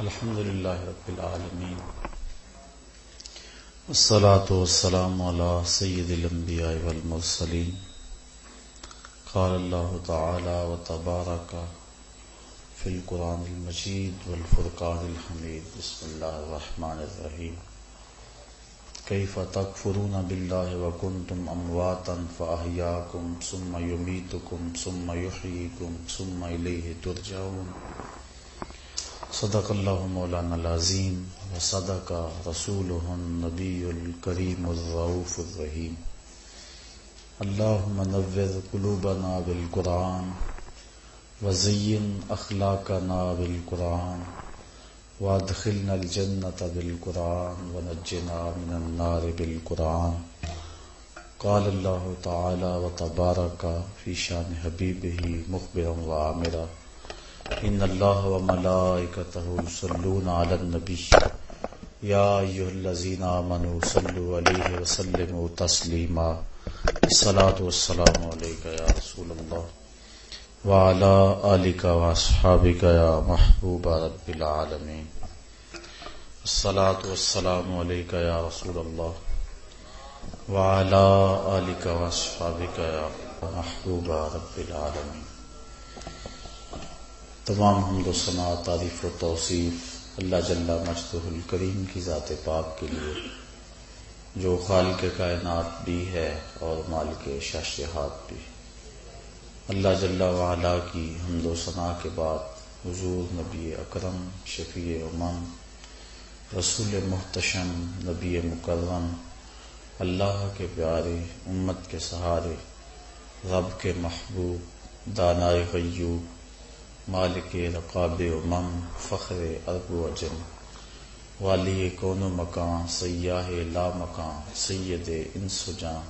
الحمد للہ رب العالمین والصلاة والسلام علی سید الانبیاء والمرسلین قال اللہ تعالی وتبارک فی القرآن المجید والفرقان الحمید بسم اللہ الرحمن الرحیم کیف تکفرون باللہ وکنتم امواتا فاحیاکم ثم یمیتکم ثم یحییکم ثم الیہ ترجعون صدق اللہ مولانا العظیم وصدق رسولہ النبی الکریم الرؤوف الرحیم اللہم نور قلوبنا بالقرآن وزین اخلاقنا بالقرآن وادخلنا الجنة بالقرآن ونجنا من النار بالقرآن قال اللہ تعالی وتبارک فی شان حبیبہ مخبرا وعامرا ان اللہ وملائکتہ یصلون علی النبی یا ایھا الذین آمنوا صلوا علیہ وسلموا تسلیما الصلاۃ والسلام علیک یا رسول اللہ وعلی آلک واصحابک یا محبوب رب العالمین الصلاۃ والسلام علیک یا رسول اللہ وعلی آلک واصحابک یا محبوب رب العالمین۔ تمام حمد و ثنا، تعریف و توصیف اللہ جل مجدہ الکریم کی ذات پاک کے لیے جو خالق کائنات بھی ہے اور مالک شاشہات بھی۔ اللہ جل وعلا کی حمد و ثنا کے بعد حضور نبی اکرم شفیع امم رسول محتشم نبی مکرم اللہ کے پیارے امت کے سہارے رب کے محبوب دانائے غیوب مالک رقاب امم فخر ارب و عجم والی کون و مکان سیاہ لا مکان سید انس و جاں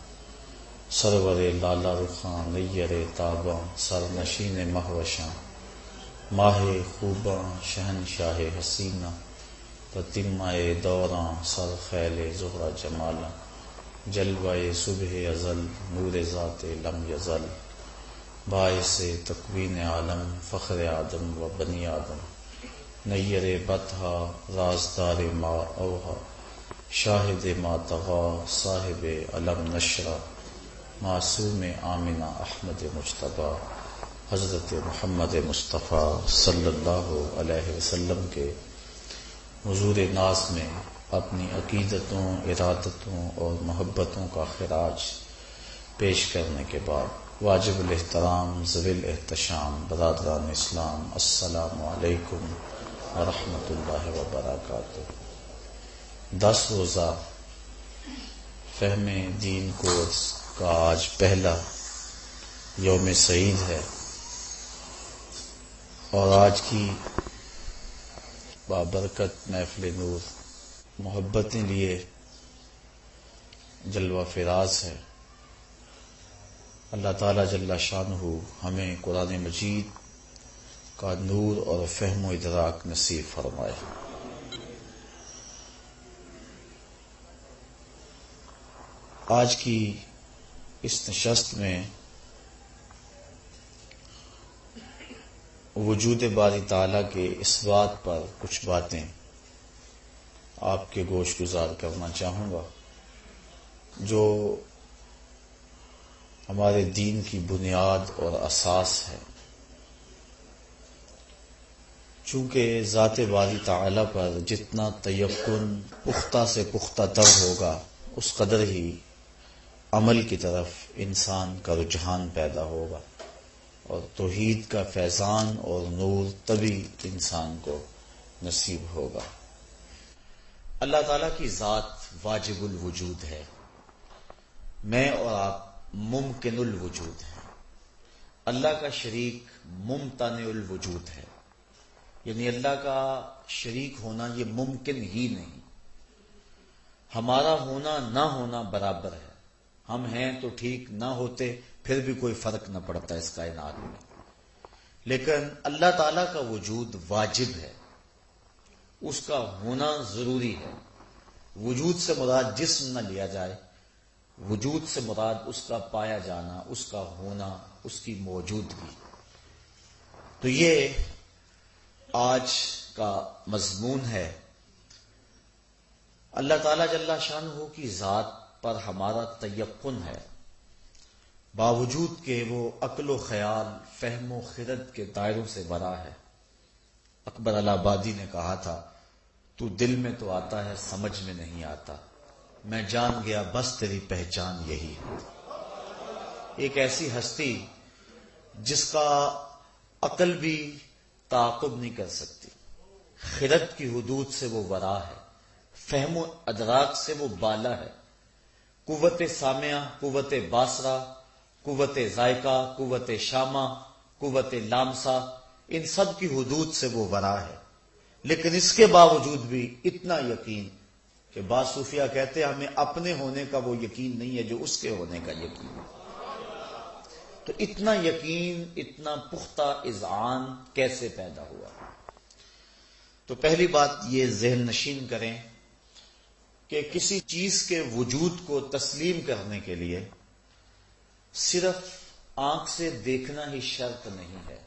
سرور لالا رخاں نیر تاباں سرنشین مہوشاں ماہ خوباں شہنشاہ حسینہ تتمہ دوراں سر خیل زہرہ جمالاں جلوہ صبح ازل نور ذات لم یزل باعث تکوین عالم فخر آدم و بنی آدم نیر بطحا رازدار ما اوہا شاہد ما طغا صاحب علم نشرہ معصوم آمنہ احمد مجتبیٰ حضرت محمد مصطفیٰ صلی اللہ علیہ وسلم کے حضور ناز میں اپنی عقیدتوں ارادتوں اور محبتوں کا خراج پیش کرنے کے بعد واجب الاحترام ذوی الاحتشام برادران اسلام السلام علیکم ورحمۃ اللہ وبرکاتہ۔ 10 روزہ فہم دین کورس کا آج پہلا یوم سعید ہے اور آج کی بابرکت محفل نور محبتیں لیے جلوہ فراز ہے۔ اللہ تعالیٰ جل شانہ ہمیں قرآن مجید کا نور اور فہم و ادراک نصیب فرمائے۔ آج کی اس نشست میں وجود باری تعالیٰ کے اس بات پر کچھ باتیں آپ کے گوش گزار کرنا چاہوں گا جو ہمارے دین کی بنیاد اور اساس ہے۔ چونکہ ذات باری تعالی پر جتنا تیقن پختہ سے پختہ تر ہوگا اس قدر ہی عمل کی طرف انسان کا رجحان پیدا ہوگا اور توحید کا فیضان اور نور تبھی انسان کو نصیب ہوگا۔ اللہ تعالیٰ کی ذات واجب الوجود ہے، میں اور آپ ممکن الوجود ہے۔ اللہ کا شریک ممتنع الوجود ہے، یعنی اللہ کا شریک ہونا یہ ممکن ہی نہیں۔ ہمارا ہونا نہ ہونا برابر ہے، ہم ہیں تو ٹھیک، نہ ہوتے پھر بھی کوئی فرق نہ پڑتا اس کائنات میں، لیکن اللہ تعالیٰ کا وجود واجب ہے، اس کا ہونا ضروری ہے۔ وجود سے مراد جسم نہ لیا جائے، وجود سے مراد اس کا پایا جانا، اس کا ہونا، اس کی موجودگی۔ تو یہ آج کا مضمون ہے، اللہ تعالی جل شانہ کی ذات پر ہمارا تیقن ہے، باوجود کہ وہ عقل و خیال، فہم و خرد کے دائروں سے برا ہے۔ اکبر الہ آبادی نے کہا تھا، تو دل میں تو آتا ہے سمجھ میں نہیں آتا، میں جان گیا بس تیری پہچان یہی ہے۔ ایک ایسی ہستی جس کا عقل بھی تعاقب نہیں کر سکتی، خرد کی حدود سے وہ ورا ہے، فہم و ادراک سے وہ بالا ہے، قوت سامعہ، قوت باصرہ، قوت ذائقہ، قوت شامہ، قوت لامسہ، ان سب کی حدود سے وہ ورا ہے، لیکن اس کے باوجود بھی اتنا یقین کہ بعض صوفیہ کہتے ہیں ہمیں اپنے ہونے کا وہ یقین نہیں ہے جو اس کے ہونے کا یقین ہے۔ تو اتنا یقین، اتنا پختہ اذعان کیسے پیدا ہوا؟ تو پہلی بات یہ ذہن نشین کریں کہ کسی چیز کے وجود کو تسلیم کرنے کے لیے صرف آنکھ سے دیکھنا ہی شرط نہیں ہے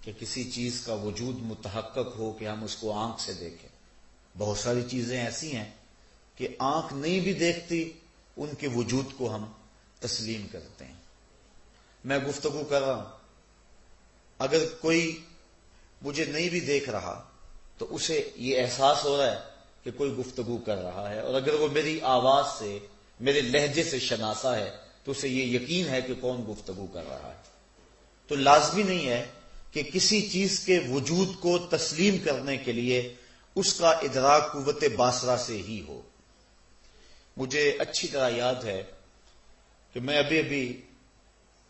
کہ کسی چیز کا وجود متحقق ہو کہ ہم اس کو آنکھ سے دیکھیں۔ بہت ساری چیزیں ایسی ہیں کہ آنکھ نہیں بھی دیکھتی، ان کے وجود کو ہم تسلیم کرتے ہیں۔ میں گفتگو کر رہا ہوں، اگر کوئی مجھے نہیں بھی دیکھ رہا تو اسے یہ احساس ہو رہا ہے کہ کوئی گفتگو کر رہا ہے، اور اگر وہ میری آواز سے، میرے لہجے سے شناسا ہے تو اسے یہ یقین ہے کہ کون گفتگو کر رہا ہے۔ تو لازمی نہیں ہے کہ کسی چیز کے وجود کو تسلیم کرنے کے لیے اس کا ادراک قوت باصرہ سے ہی ہو۔ مجھے اچھی طرح یاد ہے کہ میں ابھی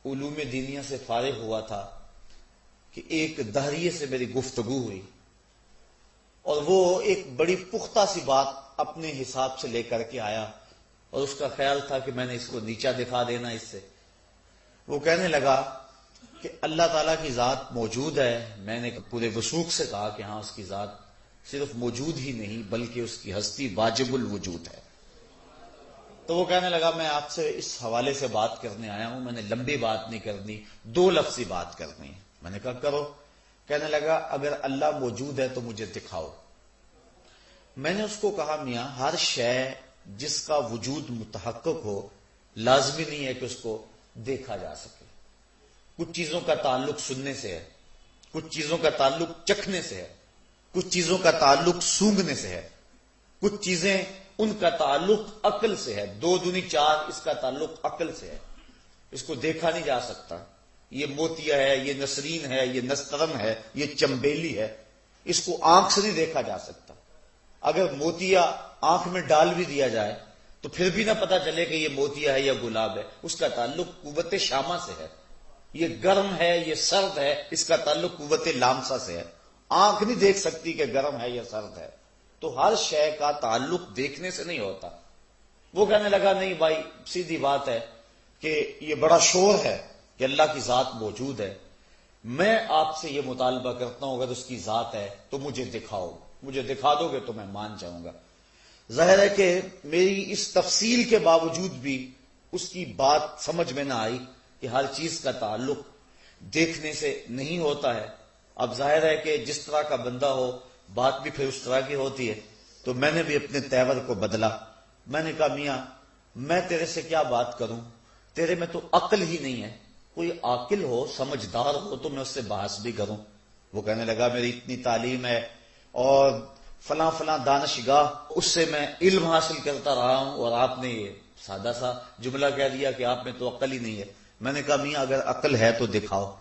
علوم دینیہ سے فارغ ہوا تھا کہ ایک دہریے سے میری گفتگو ہوئی، اور وہ ایک بڑی پختہ سی بات اپنے حساب سے لے کر کے آیا، اور اس کا خیال تھا کہ میں نے اس کو نیچا دکھا دینا اس سے۔ وہ کہنے لگا کہ اللہ تعالیٰ کی ذات موجود ہے۔ میں نے پورے وثوق سے کہا کہ ہاں، اس کی ذات صرف موجود ہی نہیں بلکہ اس کی ہستی واجب الوجود ہے۔ تو وہ کہنے لگا میں آپ سے اس حوالے سے بات کرنے آیا ہوں، میں نے لمبی بات نہیں کرنی، 2 لفظی بات کرنی ہے۔ میں نے کہا کرو۔ کہنے لگا اگر اللہ موجود ہے تو مجھے دکھاؤ۔ میں نے اس کو کہا میاں، ہر شے جس کا وجود متحقق ہو لازمی نہیں ہے کہ اس کو دیکھا جا سکے۔ کچھ چیزوں کا تعلق سننے سے ہے، کچھ چیزوں کا تعلق چکھنے سے ہے، کچھ چیزوں کا تعلق سونگھنے سے ہے، کچھ چیزیں ان کا تعلق عقل سے ہے۔ 2 دونی 4 اس کا تعلق عقل سے ہے، اس کو دیکھا نہیں جا سکتا۔ یہ موتیا ہے، یہ نسرین ہے، یہ نسترن ہے، یہ چمبیلی ہے، اس کو آنکھ سے نہیں دیکھا جا سکتا۔ اگر موتیا آنکھ میں ڈال بھی دیا جائے تو پھر بھی نہ پتا چلے کہ یہ موتیا ہے یا گلاب ہے، اس کا تعلق قوت شامہ سے ہے۔ یہ گرم ہے، یہ سرد ہے، اس کا تعلق قوت لامسہ سے ہے۔ آنکھ نہیں دیکھ سکتی کہ گرم ہے یا سرد ہے، تو ہر شے کا تعلق دیکھنے سے نہیں ہوتا۔ وہ کہنے لگا نہیں بھائی، سیدھی بات ہے کہ یہ بڑا شور ہے کہ اللہ کی ذات موجود ہے، میں آپ سے یہ مطالبہ کرتا ہوں اگر اس کی ذات ہے تو مجھے دکھاؤ، مجھے دکھا دو گے تو میں مان جاؤں گا۔ ظاہر ہے کہ میری اس تفصیل کے باوجود بھی اس کی بات سمجھ میں نہ آئی کہ ہر چیز کا تعلق دیکھنے سے نہیں ہوتا ہے۔ اب ظاہر ہے کہ جس طرح کا بندہ ہو بات بھی پھر اس طرح کی ہوتی ہے، تو میں نے بھی اپنے تیور کو بدلا۔ میں نے کہا میاں میں تیرے سے کیا بات کروں، تیرے میں تو عقل ہی نہیں ہے، کوئی عاقل ہو، سمجھدار ہو تو میں اس سے بحث بھی کروں۔ وہ کہنے لگا میری اتنی تعلیم ہے اور فلاں فلاں دانشگاہ، اس سے میں علم حاصل کرتا رہا ہوں، اور آپ نے یہ سادہ سا جملہ کہہ دیا کہ آپ میں تو عقل ہی نہیں ہے۔ میں نے کہا میاں اگر عقل ہے تو دکھاؤ۔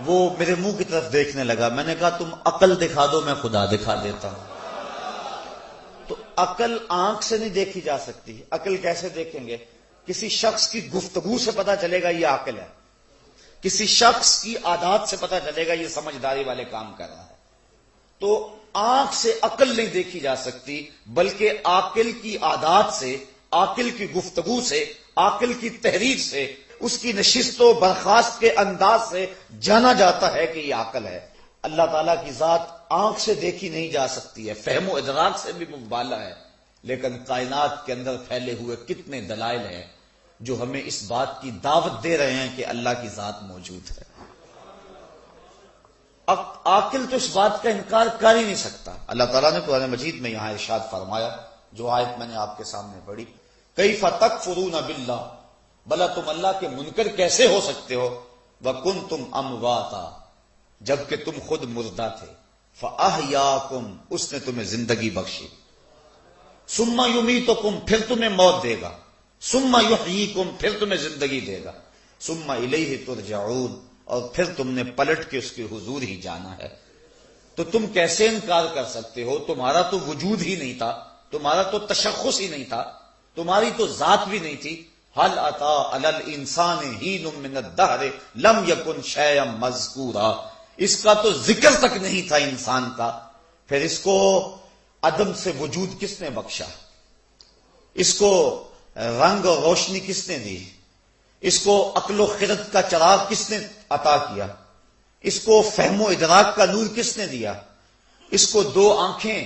وہ میرے منہ کی طرف دیکھنے لگا۔ میں نے کہا تم عقل دکھا دو، میں خدا دکھا دیتا ہوں۔ تو عقل آنکھ سے نہیں دیکھی جا سکتی۔ عقل کیسے دیکھیں گے؟ کسی شخص کی گفتگو سے پتا چلے گا یہ عاقل ہے، کسی شخص کی عادات سے پتا چلے گا یہ سمجھداری والے کام کر رہا ہے۔ تو آنکھ سے عقل نہیں دیکھی جا سکتی، بلکہ عاقل کی عادات سے، عاقل کی گفتگو سے، عاقل کی تحریر سے، اس کی نشست و برخاست کے انداز سے جانا جاتا ہے کہ یہ عاقل ہے۔ اللہ تعالیٰ کی ذات آنکھ سے دیکھی نہیں جا سکتی ہے، فہم و ادراک سے بھی مبالا ہے، لیکن کائنات کے اندر پھیلے ہوئے کتنے دلائل ہیں جو ہمیں اس بات کی دعوت دے رہے ہیں کہ اللہ کی ذات موجود ہے۔ عاقل تو اس بات کا انکار کر ہی نہیں سکتا۔ اللہ تعالیٰ نے قرآن مجید میں یہاں ارشاد فرمایا، جو آیت میں نے آپ کے سامنے پڑھی، کیف تکفرون باللہ، بھلا تم اللہ کے منکر کیسے ہو سکتے ہو، وکنتم امواتا، جبکہ تم خود مردہ تھے، فاحیاکم، اس نے تمہیں زندگی بخشی، ثم یمیتکم، پھر تمہیں موت دے گا، ثم یحییکم، پھر تمہیں زندگی دے گا، ثم الیہ ترجعون، اور پھر تم نے پلٹ کے اس کے حضور ہی جانا ہے۔ تو تم کیسے انکار کر سکتے ہو؟ تمہارا تو وجود ہی نہیں تھا، تمہارا تو تشخص ہی نہیں تھا، تمہاری تو ذات بھی نہیں تھی۔ هل اتی علی الانسان حین من الدہر لم یکن شیئا مذکورا، اس کا تو ذکر تک نہیں تھا انسان کا، پھر اس کو عدم سے وجود کس نے بخشا؟ اس کو رنگ اور روشنی کس نے دی؟ اس کو عقل و خرد کا چراغ کس نے عطا کیا؟ اس کو فہم و ادراک کا نور کس نے دیا؟ اس کو دو آنکھیں،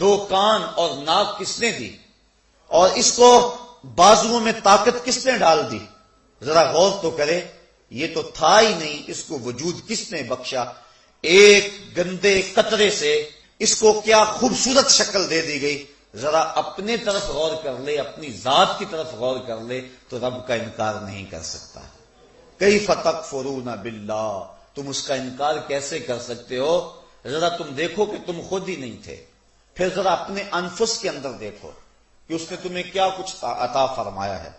دو کان اور ناک کس نے دی؟ اور اس کو بازوؤں میں طاقت کس نے ڈال دی؟ ذرا غور تو کرے، یہ تو تھا ہی نہیں، اس کو وجود کس نے بخشا؟ ایک گندے قطرے سے اس کو کیا خوبصورت شکل دے دی گئی۔ ذرا اپنے طرف غور کر لے، اپنی ذات کی طرف غور کر لے تو رب کا انکار نہیں کر سکتا۔ کیف تکفرون باللہ، تم اس کا انکار کیسے کر سکتے ہو؟ ذرا تم دیکھو کہ تم خود ہی نہیں تھے، پھر ذرا اپنے انفس کے اندر دیکھو کہ اس نے تمہیں کیا کچھ عطا فرمایا ہے،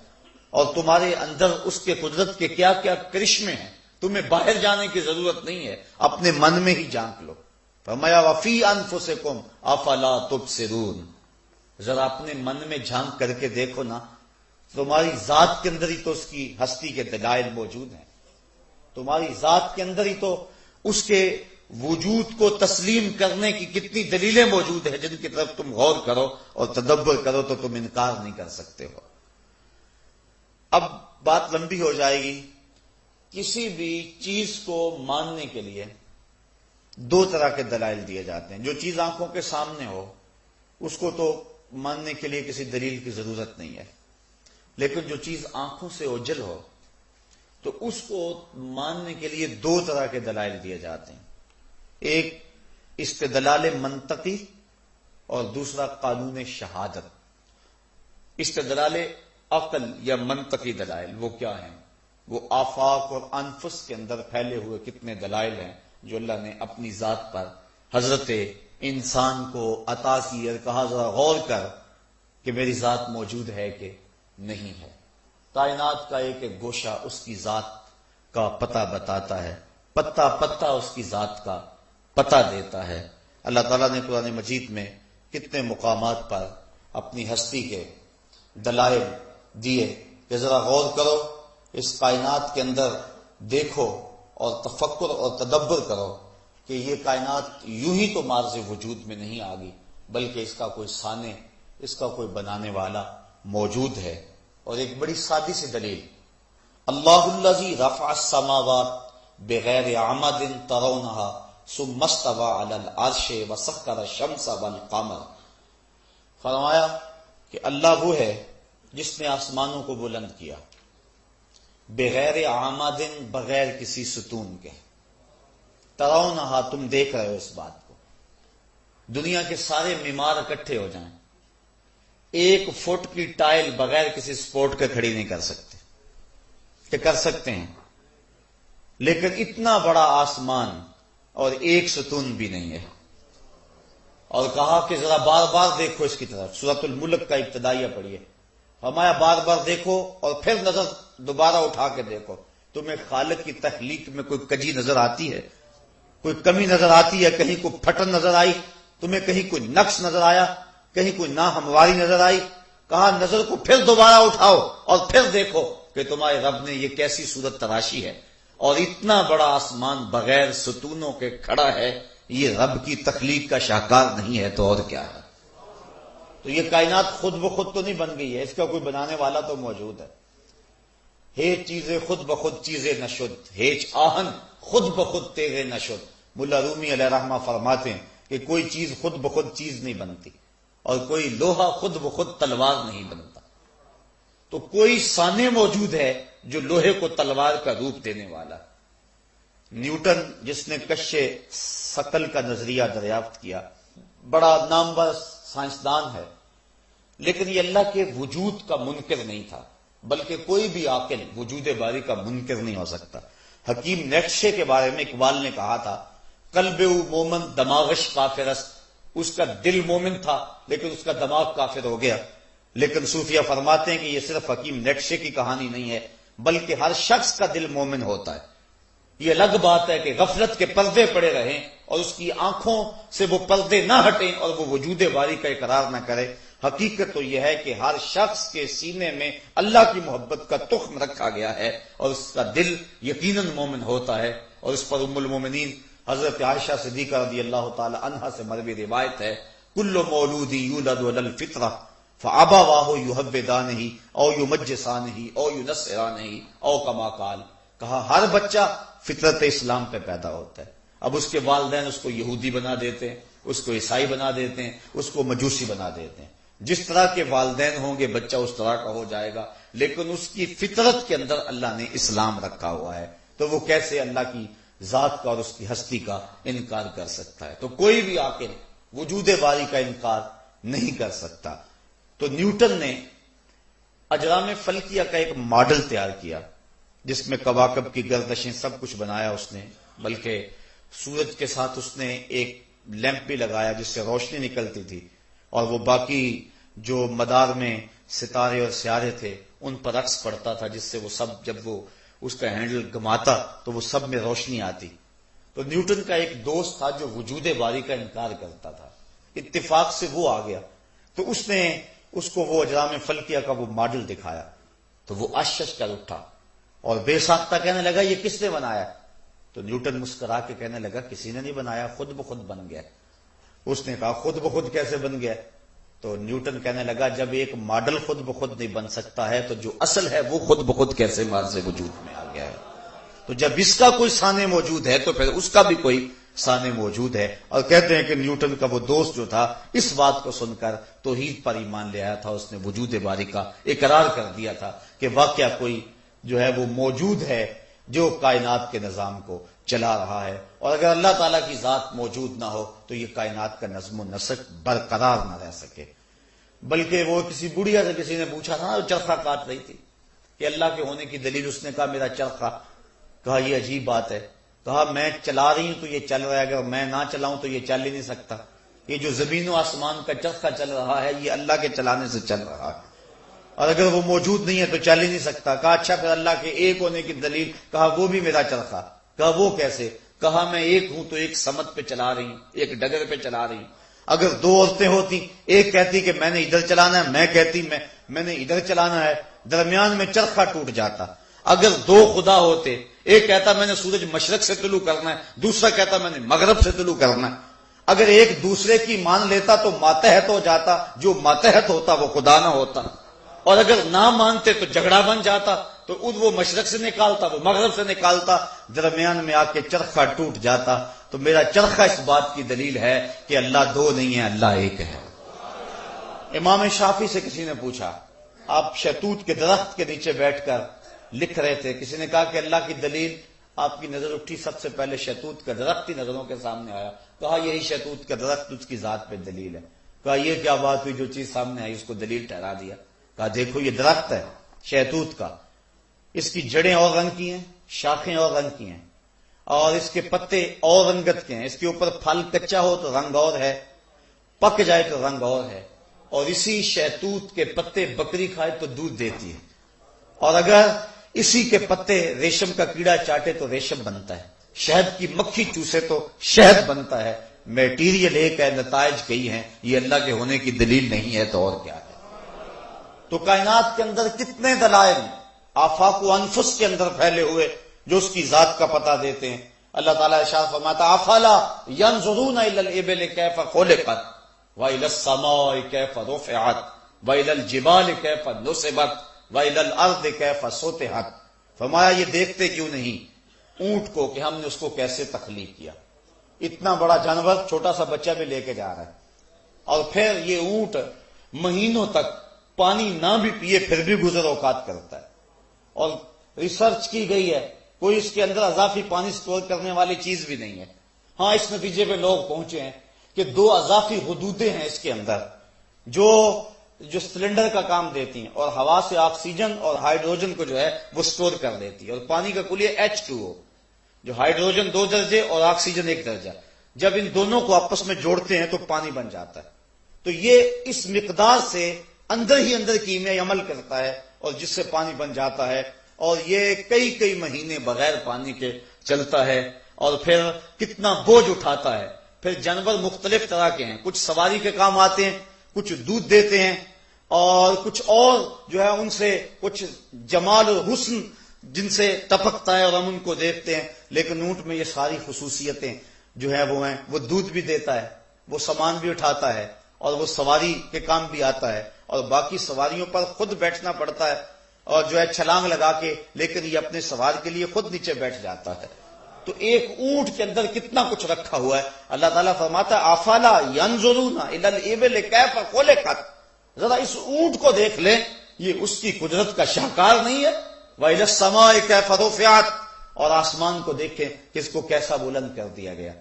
اور تمہارے اندر اس کے قدرت کے کیا کیا کرشمے ہیں۔ تمہیں باہر جانے کی ضرورت نہیں ہے، اپنے من میں ہی جھانک لو۔ فرمایا وفی انفسکم افلا تبصرون، ذرا اپنے من میں جھانک کر کے دیکھو نا، تمہاری ذات کے اندر ہی تو اس کی ہستی کے دلائل موجود ہیں، تمہاری ذات کے اندر ہی تو اس کے وجود کو تسلیم کرنے کی کتنی دلیلیں موجود ہیں، جن کی طرف تم غور کرو اور تدبر کرو تو تم انکار نہیں کر سکتے ہو۔ اب بات لمبی ہو جائے گی۔ کسی بھی چیز کو ماننے کے لیے دو طرح کے دلائل دیے جاتے ہیں۔ جو چیز آنکھوں کے سامنے ہو اس کو تو ماننے کے لیے کسی دلیل کی ضرورت نہیں ہے، لیکن جو چیز آنکھوں سے اوجھل ہو تو اس کو ماننے کے لیے دو طرح کے دلائل دیے جاتے ہیں۔ ایک استدلال منطقی اور دوسرا قانون شہادت۔ استدلال عقل یا منطقی دلائل وہ کیا ہیں؟ وہ آفاق اور انفس کے اندر پھیلے ہوئے کتنے دلائل ہیں جو اللہ نے اپنی ذات پر حضرت انسان کو عطا کی اور کہا ذرا غور کر کہ میری ذات موجود ہے کہ نہیں ہے۔ کائنات کا ایک ایک گوشہ اس کی ذات کا پتہ بتاتا ہے، پتا پتا اس کی ذات کا پتہ دیتا ہے۔ اللہ تعالیٰ نے قرآن مجید میں کتنے مقامات پر اپنی ہستی کے دلائل دیے کہ ذرا غور کرو، اس کائنات کے اندر دیکھو اور تفکر اور تدبر کرو کہ یہ کائنات یوں ہی تو مارز وجود میں نہیں آ گئی، بلکہ اس کا کوئی صانع، اس کا کوئی بنانے والا موجود ہے۔ اور ایک بڑی سادی سی دلیل، اللہ الذی رفع السماوات بغیر عمد ترونہا ثم استوى علی العرش وسخر الشمس والقمر، فرمایا کہ اللہ وہ ہے جس نے آسمانوں کو بلند کیا بغیر عمد، بغیر کسی ستون کے، ترونہا، تم دیکھ رہے ہو اس بات کو۔ دنیا کے سارے معمار اکٹھے ہو جائیں، ایک فٹ کی ٹائل بغیر کسی سپورٹ کے کھڑی نہیں کر سکتے، کہ کر سکتے ہیں، لیکن اتنا بڑا آسمان اور ایک ستون بھی نہیں ہے۔ اور کہا کہ ذرا بار بار دیکھو اس کی طرف، سورۃ الملک کا ابتدائیہ پڑھیے، فرمایا بار بار دیکھو اور پھر نظر دوبارہ اٹھا کے دیکھو، تمہیں خالق کی تخلیق میں کوئی کجی نظر آتی ہے؟ کوئی کمی نظر آتی ہے؟ کہیں کوئی پھٹن نظر آئی تمہیں؟ کہیں کوئی نقص نظر آیا؟ کہیں کوئی ناہمواری نظر آئی؟ کہا نظر کو پھر دوبارہ اٹھاؤ اور پھر دیکھو کہ تمہارے رب نے یہ کیسی صورت تراشی ہے، اور اتنا بڑا آسمان بغیر ستونوں کے کھڑا ہے، یہ رب کی تخلیق کا شاہکار نہیں ہے تو اور کیا ہے؟ تو یہ کائنات خود بخود تو نہیں بن گئی ہے، اس کا کوئی بنانے والا تو موجود ہے۔ ہیچ چیزیں خود بخود چیزیں نشد، ہیچ آہن خود بخود تیغے نشد۔ ملا رومی علیہ رحمہ فرماتے ہیں کہ کوئی چیز خود بخود چیز نہیں بنتی، اور کوئی لوہا خود بخود تلوار نہیں بنتا۔ تو کوئی صانع موجود ہے جو لوہے کو تلوار کا روپ دینے والا۔ نیوٹن جس نے کشش ثقل کا نظریہ دریافت کیا، بڑا نامور سائنسدان ہے، لیکن یہ اللہ کے وجود کا منکر نہیں تھا، بلکہ کوئی بھی عاقل وجود باری کا منکر نہیں ہو سکتا۔ حکیم نیٹشے کے بارے میں اقبال نے کہا تھا، قلب او مومن دماغش کافر است، اس کا دل مومن تھا لیکن اس کا دماغ کافر ہو گیا۔ لیکن صوفیہ فرماتے ہیں کہ یہ صرف حکیم نیٹشے کی کہانی نہیں ہے، بلکہ ہر شخص کا دل مومن ہوتا ہے۔ یہ الگ بات ہے کہ غفلت کے پردے پڑے رہیں اور اس کی آنکھوں سے وہ پردے نہ ہٹیں اور وہ وجود باری کا اقرار نہ کرے۔ حقیقت تو یہ ہے کہ ہر شخص کے سینے میں اللہ کی محبت کا تخم رکھا گیا ہے اور اس کا دل یقیناً مومن ہوتا ہے، اور اس پر ام المومنین حضرت عائشہ صدیقہ رضی اللہ تعالی عنہا سے مروی روایت ہے، کل مولود یولد علی الفطرہ فابواہ یحودانہ او یمجسانہ او ینصرانہ او کما قال، کہا ہر بچہ فطرت اسلام پہ پیدا ہوتا ہے، اب اس کے والدین اس کو یہودی بنا دیتے ہیں، اس کو عیسائی بنا دیتے ہیں، اس کو مجوسی بنا دیتے ہیں۔ جس طرح کے والدین ہوں گے بچہ اس طرح کا ہو جائے گا، لیکن اس کی فطرت کے اندر اللہ نے اسلام رکھا ہوا ہے، تو وہ کیسے اللہ کی ذات کا اور اس کی ہستی کا انکار کر سکتا ہے؟ تو کوئی بھی عاقل وجود باری کا انکار نہیں کر سکتا۔ تو نیوٹن نے اجرام فلکیہ کا ایک ماڈل تیار کیا جس میں کواکب کی گردشیں سب کچھ بنایا اس نے، بلکہ سورج کے ساتھ اس نے ایک لیمپ بھی لگایا جس سے روشنی نکلتی تھی، اور وہ باقی جو مدار میں ستارے اور سیارے تھے ان پر عکس پڑتا تھا، جس سے وہ سب جب وہ اس کا ہینڈل گھماتا تو وہ سب میں روشنی آتی۔ تو نیوٹن کا ایک دوست تھا جو وجود باری کا انکار کرتا تھا، اتفاق سے وہ آ گیا تو اس نے اس کو وہ اجرام فلکیہ کا وہ ماڈل دکھایا، تو وہ اشش کر اٹھا اور بے ساختہ کہنے لگا یہ کس نے بنایا؟ تو نیوٹن مسکرا کے کہنے لگا کسی نے نہیں بنایا، خود بخود بن گیا۔ اس نے کہا خود بخود کیسے بن گیا؟ تو نیوٹن کہنے لگا جب ایک ماڈل خود بخود نہیں بن سکتا ہے تو جو اصل ہے وہ خود بخود کیسے مارز وجود میں آ گیا ہے؟ تو جب اس کا کوئی سانے موجود ہے تو پھر اس کا بھی کوئی سانے موجود ہے۔ اور کہتے ہیں کہ نیوٹن کا وہ دوست جو تھا اس بات کو سن کر توحید پر ایمان لے آیا تھا، اس نے وجود باری کا اقرار کر دیا تھا کہ واقعہ کوئی جو ہے وہ موجود ہے جو کائنات کے نظام کو چلا رہا ہے، اور اگر اللہ تعالیٰ کی ذات موجود نہ ہو تو یہ کائنات کا نظم و نسق برقرار نہ رہ سکے۔ بلکہ وہ کسی بڑھیا سے کسی نے پوچھا تھا نا، وہ چرخہ کاٹ رہی تھی کہ اللہ کے ہونے کی دلیل، اس نے کہا میرا چرخہ، کہا یہ عجیب بات ہے، کہا میں چلا رہی ہوں تو یہ چل رہا ہے، اگر میں نہ چلاؤں تو یہ چل ہی نہیں سکتا، یہ جو زمین و آسمان کا چرخہ چل رہا ہے یہ اللہ کے چلانے سے چل رہا ہے، اور اگر وہ موجود نہیں ہے تو چل ہی نہیں سکتا۔ کہا اچھا پھر اللہ کے ایک ہونے کی دلیل؟ کہا وہ بھی میرا چرخہ۔ کہا وہ کیسے؟ کہا میں ایک ہوں تو ایک سمت پہ چلا رہی ہوں، ایک ڈگر پہ چلا رہی ہوں، اگر دو عورتیں ہوتی، ایک کہتی کہ میں نے ادھر چلانا ہے، میں کہتی میں نے ادھر چلانا ہے، درمیان میں چرخہ ٹوٹ جاتا۔ اگر دو خدا ہوتے، ایک کہتا میں نے سورج مشرق سے طلوع کرنا ہے، دوسرا کہتا میں نے مغرب سے طلوع کرنا ہے، اگر ایک دوسرے کی مان لیتا تو ماتحت ہو جاتا، جو ماتحت ہوتا وہ خدا نہ ہوتا، اور اگر نہ مانتے تو جھگڑا بن جاتا، تو وہ مشرق سے نکالتا، وہ مغرب سے نکالتا، درمیان میں آ کے چرخہ ٹوٹ جاتا۔ تو میرا چرخہ اس بات کی دلیل ہے کہ اللہ دو نہیں ہے، اللہ ایک ہے۔ امام شافعی سے کسی نے پوچھا، آپ شہتوت کے درخت کے نیچے بیٹھ کر لکھ رہے تھے، کسی نے کہا کہ اللہ کی دلیل، آپ کی نظر اٹھی، سب سے پہلے شہتوت کا درخت ہی نظروں کے سامنے آیا، کہا یہی شہتوت کا درخت اس کی ذات پہ دلیل ہے۔ کہا یہ کیا بات ہوئی، جو چیز سامنے آئی اس کو دلیل ٹھہرا دیا؟ کہا دیکھو یہ درخت ہے شہتوت کا، اس کی جڑیں اور رنگ کی ہیں، شاخیں اور رنگ کی ہیں، اور اس کے پتے اور رنگت کے ہیں، اس کے اوپر پھل کچا ہو تو رنگ اور ہے، پک جائے تو رنگ اور ہے، اور اسی شہتوت کے پتے بکری کھائے تو دودھ دیتی ہے، اور اگر اسی کے پتے ریشم کا کیڑا چاٹے تو ریشم بنتا ہے، شہد کی مکھی چوسے تو شہد بنتا ہے۔ میٹیریل ایک ہے، نتائج کئی ہیں، یہ اللہ کے ہونے کی دلیل نہیں ہے تو اور کیا ہے؟ تو کائنات کے اندر کتنے دلائل آفاق و انفس کے اندر پھیلے ہوئے جو اس کی ذات کا پتہ دیتے ہیں۔ اللہ تعالیٰ ارشاد فرماتا افلا ينظرون الى الابل كيف خلقت والى السماء كيف رفعت والى الجبال كيف نصبت والى الارض كيف سطحت، فرمایا یہ دیکھتے کیوں نہیں اونٹ کو کہ ہم نے اس کو کیسے تخلیق کیا، اتنا بڑا جانور چھوٹا سا بچہ بھی لے کے جا رہا ہے، اور پھر یہ اونٹ مہینوں تک پانی نہ بھی پیے پھر بھی گزر اوقات کرتا ہے، اور ریسرچ کی گئی ہے کوئی اس کے اندر اضافی پانی سٹور کرنے والی چیز بھی نہیں ہے۔ ہاں اس نتیجے پہ لوگ پہنچے ہیں کہ 2 اضافی حدودیں ہیں اس کے اندر جو سلنڈر کا کام دیتی ہیں، اور ہوا سے آکسیجن اور ہائیڈروجن کو جو ہے وہ سٹور کر دیتی ہے، اور پانی کا کلیہ H2O، جو ہائیڈروجن 2 درجے اور آکسیجن 1 درجہ، جب ان دونوں کو آپس میں جوڑتے ہیں تو پانی بن جاتا ہے۔ تو یہ اس مقدار سے اندر ہی اندر کیمیائی عمل کرتا ہے اور جس سے پانی بن جاتا ہے، اور یہ کئی مہینے بغیر پانی کے چلتا ہے، اور پھر کتنا بوجھ اٹھاتا ہے۔ پھر جانور مختلف طرح کے ہیں، کچھ سواری کے کام آتے ہیں، کچھ دودھ دیتے ہیں، اور کچھ اور جو ہے ان سے کچھ جمال اور حسن جن سے ٹپکتا ہے اور ہم ان کو دیکھتے ہیں، لیکن اونٹ میں یہ ساری خصوصیتیں جو ہے وہ ہیں۔ وہ دودھ بھی دیتا ہے، وہ سامان بھی اٹھاتا ہے، اور وہ سواری کے کام بھی آتا ہے، اور باقی سواریوں پر خود بیٹھنا پڑتا ہے اور جو ہے چھلانگ لگا کے، لیکن یہ اپنے سوار کے لیے خود نیچے بیٹھ جاتا ہے۔ تو ایک اونٹ کے اندر کتنا کچھ رکھا ہوا ہے۔ اللہ تعالیٰ فرماتا ہے افلا ينظرون الى الابل کیف خلقت، ذرا اس اونٹ کو دیکھ لیں، یہ اس کی قدرت کا شاہکار نہیں ہے؟ وَإِلَى السَّمَاءِ كَيْفَ رُفِعَتْ، اور آسمان کو دیکھیں کہ اس کو کیسا بلند کر دیا گیا،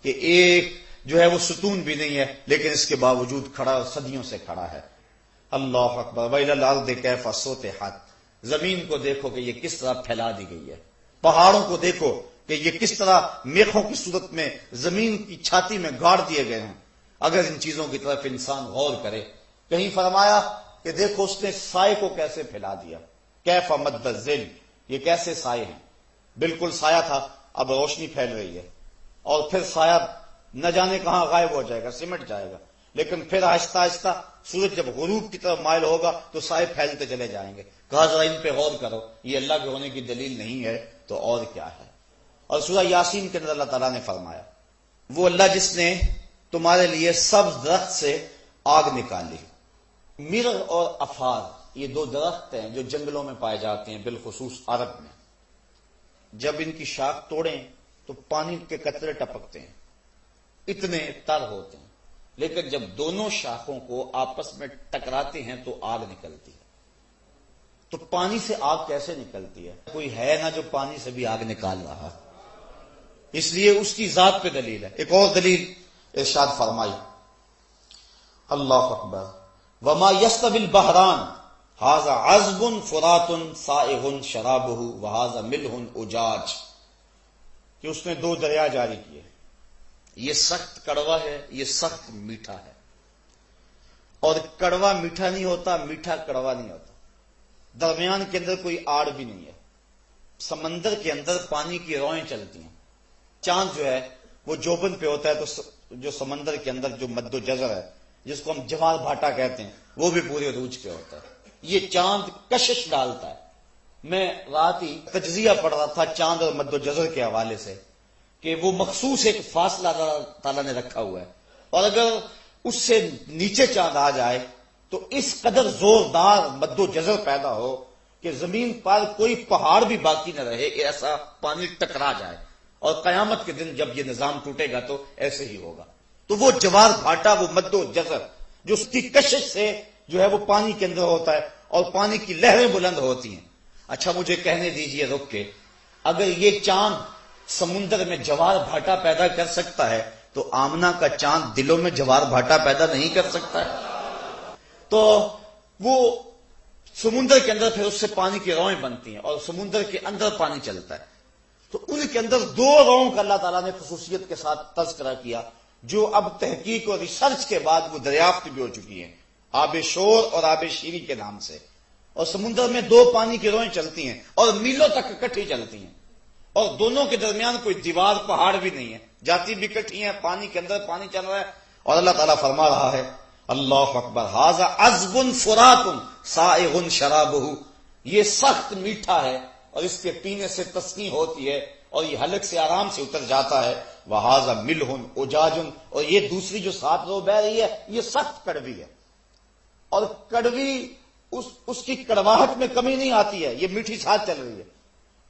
کہ ایک جو ہے وہ ستون بھی نہیں ہے لیکن اس کے باوجود کھڑا اور صدیوں سے کھڑا ہے۔ اللہ اکبر۔ وَإِلَى الْأَرْضِ كَيْفَ سُطِحَتْ، زمین کو دیکھو کہ یہ کس طرح پھیلا دی گئی ہے، پہاڑوں کو دیکھو کہ یہ کس طرح میخوں کی صورت میں زمین کی چھاتی میں گاڑ دیے گئے ہیں۔ اگر ان چیزوں کی طرف انسان غور کرے، کہیں فرمایا کہ دیکھو اس نے سائے کو کیسے پھیلا دیا، کیف مد الظل، یہ کیسے سائے ہیں، بالکل سایہ تھا اب روشنی پھیل رہی ہے، اور پھر سایہ نہ جانے کہاں غائب ہو جائے گا، سمٹ جائے گا، لیکن پھر آہستہ آہستہ سورج جب غروب کی طرف مائل ہوگا تو سائے پھیلتے چلے جائیں گے۔ کہا ذرا ان پہ غور کرو، یہ اللہ کے ہونے کی دلیل نہیں ہے تو اور کیا ہے؟ اور سورہ یاسین کے اندر اللہ تعالیٰ نے فرمایا وہ اللہ جس نے تمہارے لیے سبز درخت سے آگ نکالی۔ مرغ اور افار یہ 2 درخت ہیں جو جنگلوں میں پائے جاتے ہیں، بالخصوص عرب میں۔ جب ان کی شاخ توڑیں تو پانی کے قطرے ٹپکتے ہیں، اتنے تر ہوتے ہیں، لیکن جب دونوں شاخوں کو آپس میں ٹکراتے ہیں تو آگ نکلتی ہے۔ تو پانی سے آگ کیسے نکلتی ہے؟ کوئی ہے نہ جو پانی سے بھی آگ نکال رہا، اس لیے اس کی ذات پہ دلیل ہے۔ ایک اور دلیل ارشاد فرمائی، اللہ اکبر، وما يستوي البحران هذا عذب فرات سائغ شرابه وهذا ملح اجاج، کہ اس نے 2 دریا جاری کیے، یہ سخت کڑوا ہے، یہ سخت میٹھا ہے، اور کڑوا میٹھا نہیں ہوتا، میٹھا کڑوا نہیں ہوتا، درمیان کے اندر کوئی آڑ بھی نہیں ہے۔ سمندر کے اندر پانی کی روئیں چلتی ہیں، چاند جو ہے وہ جوبن پہ ہوتا ہے، تو جو سمندر کے اندر جو مد و جزر ہے جس کو ہم جوار بھاٹا کہتے ہیں وہ بھی پورے عروج پہ ہوتا ہے۔ یہ چاند کشش ڈالتا ہے۔ میں رات ہی تجزیہ پڑھ رہا تھا چاند اور مد و جزر کے حوالے سے کہ وہ مخصوص ایک فاصلہ اللہ تعالیٰ نے رکھا ہوا ہے، اور اگر اس سے نیچے چاند آ جائے تو اس قدر زوردار مد و جزر پیدا ہو کہ زمین پر کوئی پہاڑ بھی باقی نہ رہے، ایسا پانی ٹکرا جائے، اور قیامت کے دن جب یہ نظام ٹوٹے گا تو ایسے ہی ہوگا۔ تو وہ جوار بھاٹا، وہ مد و جزر جو اس کی کشش سے جو ہے وہ پانی کے اندر ہوتا ہے اور پانی کی لہریں بلند ہوتی ہیں۔ اچھا مجھے کہنے دیجئے رک کے، اگر یہ چاند سمندر میں جوار بھاٹا پیدا کر سکتا ہے تو آمنہ کا چاند دلوں میں جوار بھاٹا پیدا نہیں کر سکتا ہے؟ تو وہ سمندر کے اندر پھر اس سے پانی کی روئیں بنتی ہیں اور سمندر کے اندر پانی چلتا ہے، تو ان کے اندر 2 روؤں کا اللہ تعالیٰ نے خصوصیت کے ساتھ تذکرہ کیا جو اب تحقیق اور ریسرچ کے بعد وہ دریافت بھی ہو چکی ہیں، آب شور اور آب شیری کے نام سے۔ اور سمندر میں 2 پانی کی روئیں چلتی ہیں اور میلوں تک اکٹھی چلتی ہیں، اور دونوں کے درمیان کوئی دیوار پہاڑ بھی نہیں ہے، جاتی بھی اکٹھی ہیں، پانی کے اندر پانی چل رہا ہے، اور اللہ تعالیٰ فرما رہا ہے اللہ اکبر، ھذا عذب فرات سائغ شرابہ، یہ سخت میٹھا ہے اور اس کے پینے سے تسکین ہوتی ہے اور یہ حلق سے آرام سے اتر جاتا ہے، وھذا ملح اجاج، اور یہ دوسری جو 7 رو بہ رہی ہے یہ سخت کڑوی ہے، اور کڑوی اس کی کڑواہٹ میں کمی نہیں آتی ہے، یہ میٹھی ساتھ چل رہی ہے،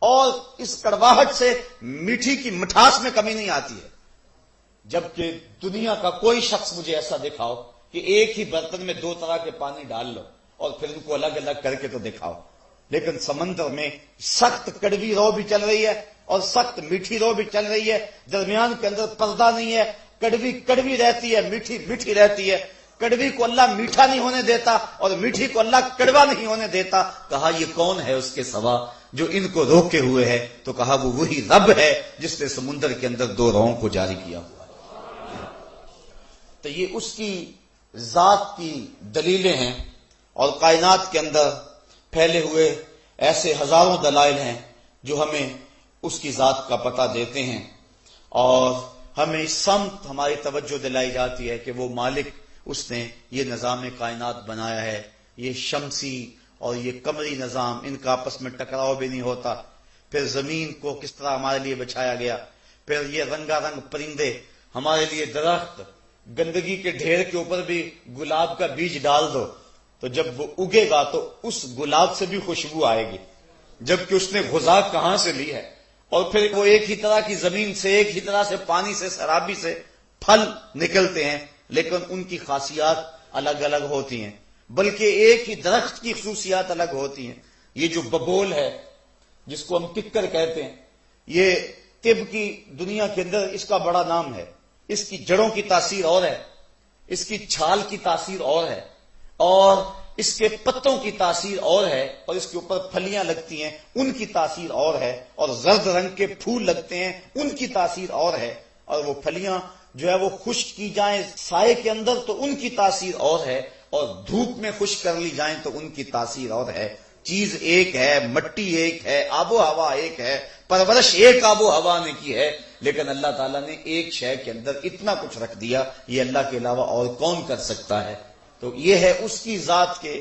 اور اس کڑواہٹ سے میٹھی کی مٹھاس میں کمی نہیں آتی ہے۔ جبکہ دنیا کا کوئی شخص مجھے ایسا دکھاؤ کہ ایک ہی برتن میں 2 طرح کے پانی ڈال لو اور پھر ان کو الگ الگ کر کے تو دکھاؤ، لیکن سمندر میں سخت کڑوی رو بھی چل رہی ہے اور سخت میٹھی رو بھی چل رہی ہے، درمیان کے اندر پردہ نہیں ہے، کڑوی کڑوی رہتی ہے، میٹھی میٹھی رہتی ہے۔ کڑوی کو اللہ میٹھا نہیں ہونے دیتا اور میٹھی کو اللہ کڑوا نہیں ہونے دیتا۔ کہا یہ کون ہے اس کے سوا جو ان کو روکے ہوئے ہے؟ تو کہا وہ وہی رب ہے جس نے سمندر کے اندر دو روؤں کو جاری کیا ہوا ہے۔ تو یہ اس کی ذات کی دلیلیں ہیں، اور کائنات کے اندر پھیلے ہوئے ایسے ہزاروں دلائل ہیں جو ہمیں اس کی ذات کا پتہ دیتے ہیں، اور ہمیں اس سمت ہماری توجہ دلائی جاتی ہے کہ وہ مالک، اس نے یہ نظام کائنات بنایا ہے، یہ شمسی اور یہ قمری نظام، ان کا آپس میں ٹکراؤ بھی نہیں ہوتا۔ پھر زمین کو کس طرح ہمارے لیے بچھایا گیا، پھر یہ رنگا رنگ پرندے، ہمارے لیے درخت، گندگی کے ڈھیر کے اوپر بھی گلاب کا بیج ڈال دو تو جب وہ اگے گا تو اس گلاب سے بھی خوشبو آئے گی، جبکہ اس نے غذا کہاں سے لی ہے۔ اور پھر وہ ایک ہی طرح کی زمین سے، ایک ہی طرح سے پانی سے، سرابی سے پھل نکلتے ہیں، لیکن ان کی خاصیات الگ الگ ہوتی ہیں، بلکہ ایک ہی درخت کی خصوصیات الگ ہوتی ہیں۔ یہ جو ببول ہے جس کو ہم ککر کہتے ہیں، یہ طب کی دنیا کے اندر اس کا بڑا نام ہے۔ اس کی جڑوں کی تاثیر اور ہے، اس کی چھال کی تاثیر اور ہے، اور اس کے پتوں کی تاثیر اور ہے، اور اس کے اوپر پھلیاں لگتی ہیں ان کی تاثیر اور ہے، اور زرد رنگ کے پھول لگتے ہیں ان کی تاثیر اور ہے، اور وہ پھلیاں جو ہے وہ خشک کی جائیں سائے کے اندر تو ان کی تاثیر اور ہے، اور دھوپ میں خشک کر لی جائیں تو ان کی تاثیر اور ہے۔ چیز ایک ہے، مٹی ایک ہے، آب و ہوا ایک ہے، پرورش ایک آب و ہوا نے کی ہے، لیکن اللہ تعالیٰ نے ایک شے کے اندر اتنا کچھ رکھ دیا، یہ اللہ کے علاوہ اور کون کر سکتا ہے؟ تو یہ ہے اس کی ذات کے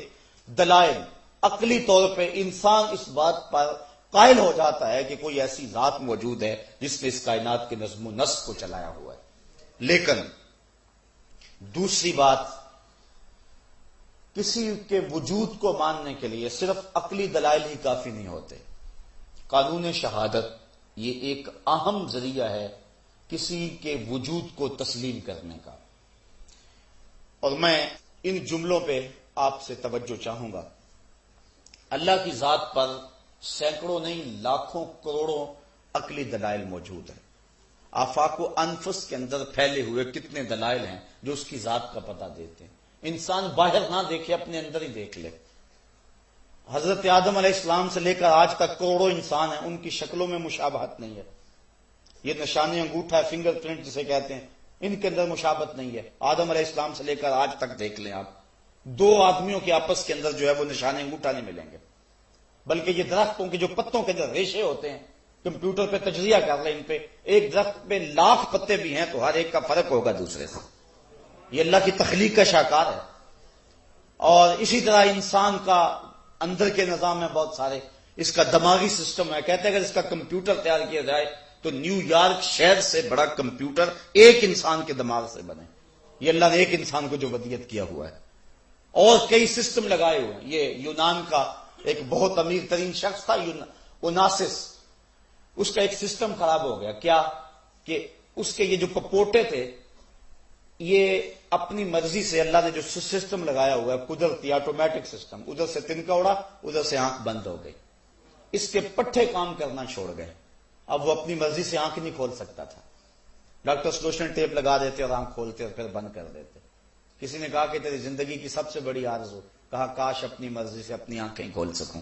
دلائل۔ عقلی طور پہ انسان اس بات پر قائل ہو جاتا ہے کہ کوئی ایسی ذات موجود ہے جس نے اس کائنات کے نظم و نسق کو چلایا ہوا ہے۔ لیکن دوسری بات، کسی کے وجود کو ماننے کے لیے صرف عقلی دلائل ہی کافی نہیں ہوتے۔ قانون شہادت یہ ایک اہم ذریعہ ہے کسی کے وجود کو تسلیم کرنے کا، اور میں ان جملوں پہ آپ سے توجہ چاہوں گا۔ اللہ کی ذات پر سینکڑوں نہیں لاکھوں کروڑوں عقلی دلائل موجود ہیں۔ آفاق و انفس کے اندر پھیلے ہوئے کتنے دلائل ہیں جو اس کی ذات کا پتہ دیتے ہیں۔ انسان باہر نہ دیکھے، اپنے اندر ہی دیکھ لے۔ حضرت آدم علیہ السلام سے لے کر آج تک کروڑوں انسان ہیں، ان کی شکلوں میں مشابہت نہیں ہے۔ یہ نشان انگوٹھا، فنگر پرنٹ جسے کہتے ہیں، ان کے اندر مشابہت نہیں ہے۔ آدم علیہ السلام سے لے کر آج تک دیکھ لیں آپ، دو آدمیوں کے آپس کے اندر جو ہے وہ نشان انگوٹھا نہیں ملیں گے، بلکہ یہ درختوں کے جو پتوں کے اندر ریشے ہوتے ہیں، کمپیوٹر پہ تجزیہ کر لیں ان پہ، ایک درخت پہ لاکھ پتے بھی ہیں تو ہر ایک کا فرق ہوگا دوسرے سے۔ یہ اللہ کی تخلیق کا شاہکار ہے۔ اور اسی طرح انسان کا اندر کے نظام میں بہت سارے، اس کا دماغی سسٹم ہے۔ کہتے ہیں اگر اس کا کمپیوٹر تیار کیا جائے تو نیو یارک شہر سے بڑا کمپیوٹر ایک انسان کے دماغ سے بنے۔ یہ اللہ نے ایک انسان کو جو ودیت کیا ہوا ہے، اور کئی سسٹم لگائے ہوئے ہیں۔ یہ یونان کا ایک بہت امیر ترین شخص تھا اوناسس، اس کا ایک سسٹم خراب ہو گیا۔ کیا کہ اس کے یہ جو پپوٹے تھے، یہ اپنی مرضی سے اللہ نے جو سسٹم لگایا ہوا ہے، قدرتی آٹومیٹک سسٹم، ادھر سے تنکا اڑا، ادھر سے آنکھ بند ہو گئی، اس کے پٹھے کام کرنا چھوڑ گئے۔ اب وہ اپنی مرضی سے آنکھ نہیں کھول سکتا تھا۔ ڈاکٹر سلوشن ٹیپ لگا دیتے اور آنکھ کھولتے اور پھر بند کر دیتے۔ کسی نے کہا کہ تیری زندگی کی سب سے بڑی آرزو، کہا کاش اپنی مرضی سے اپنی آنکھیں کھول سکوں۔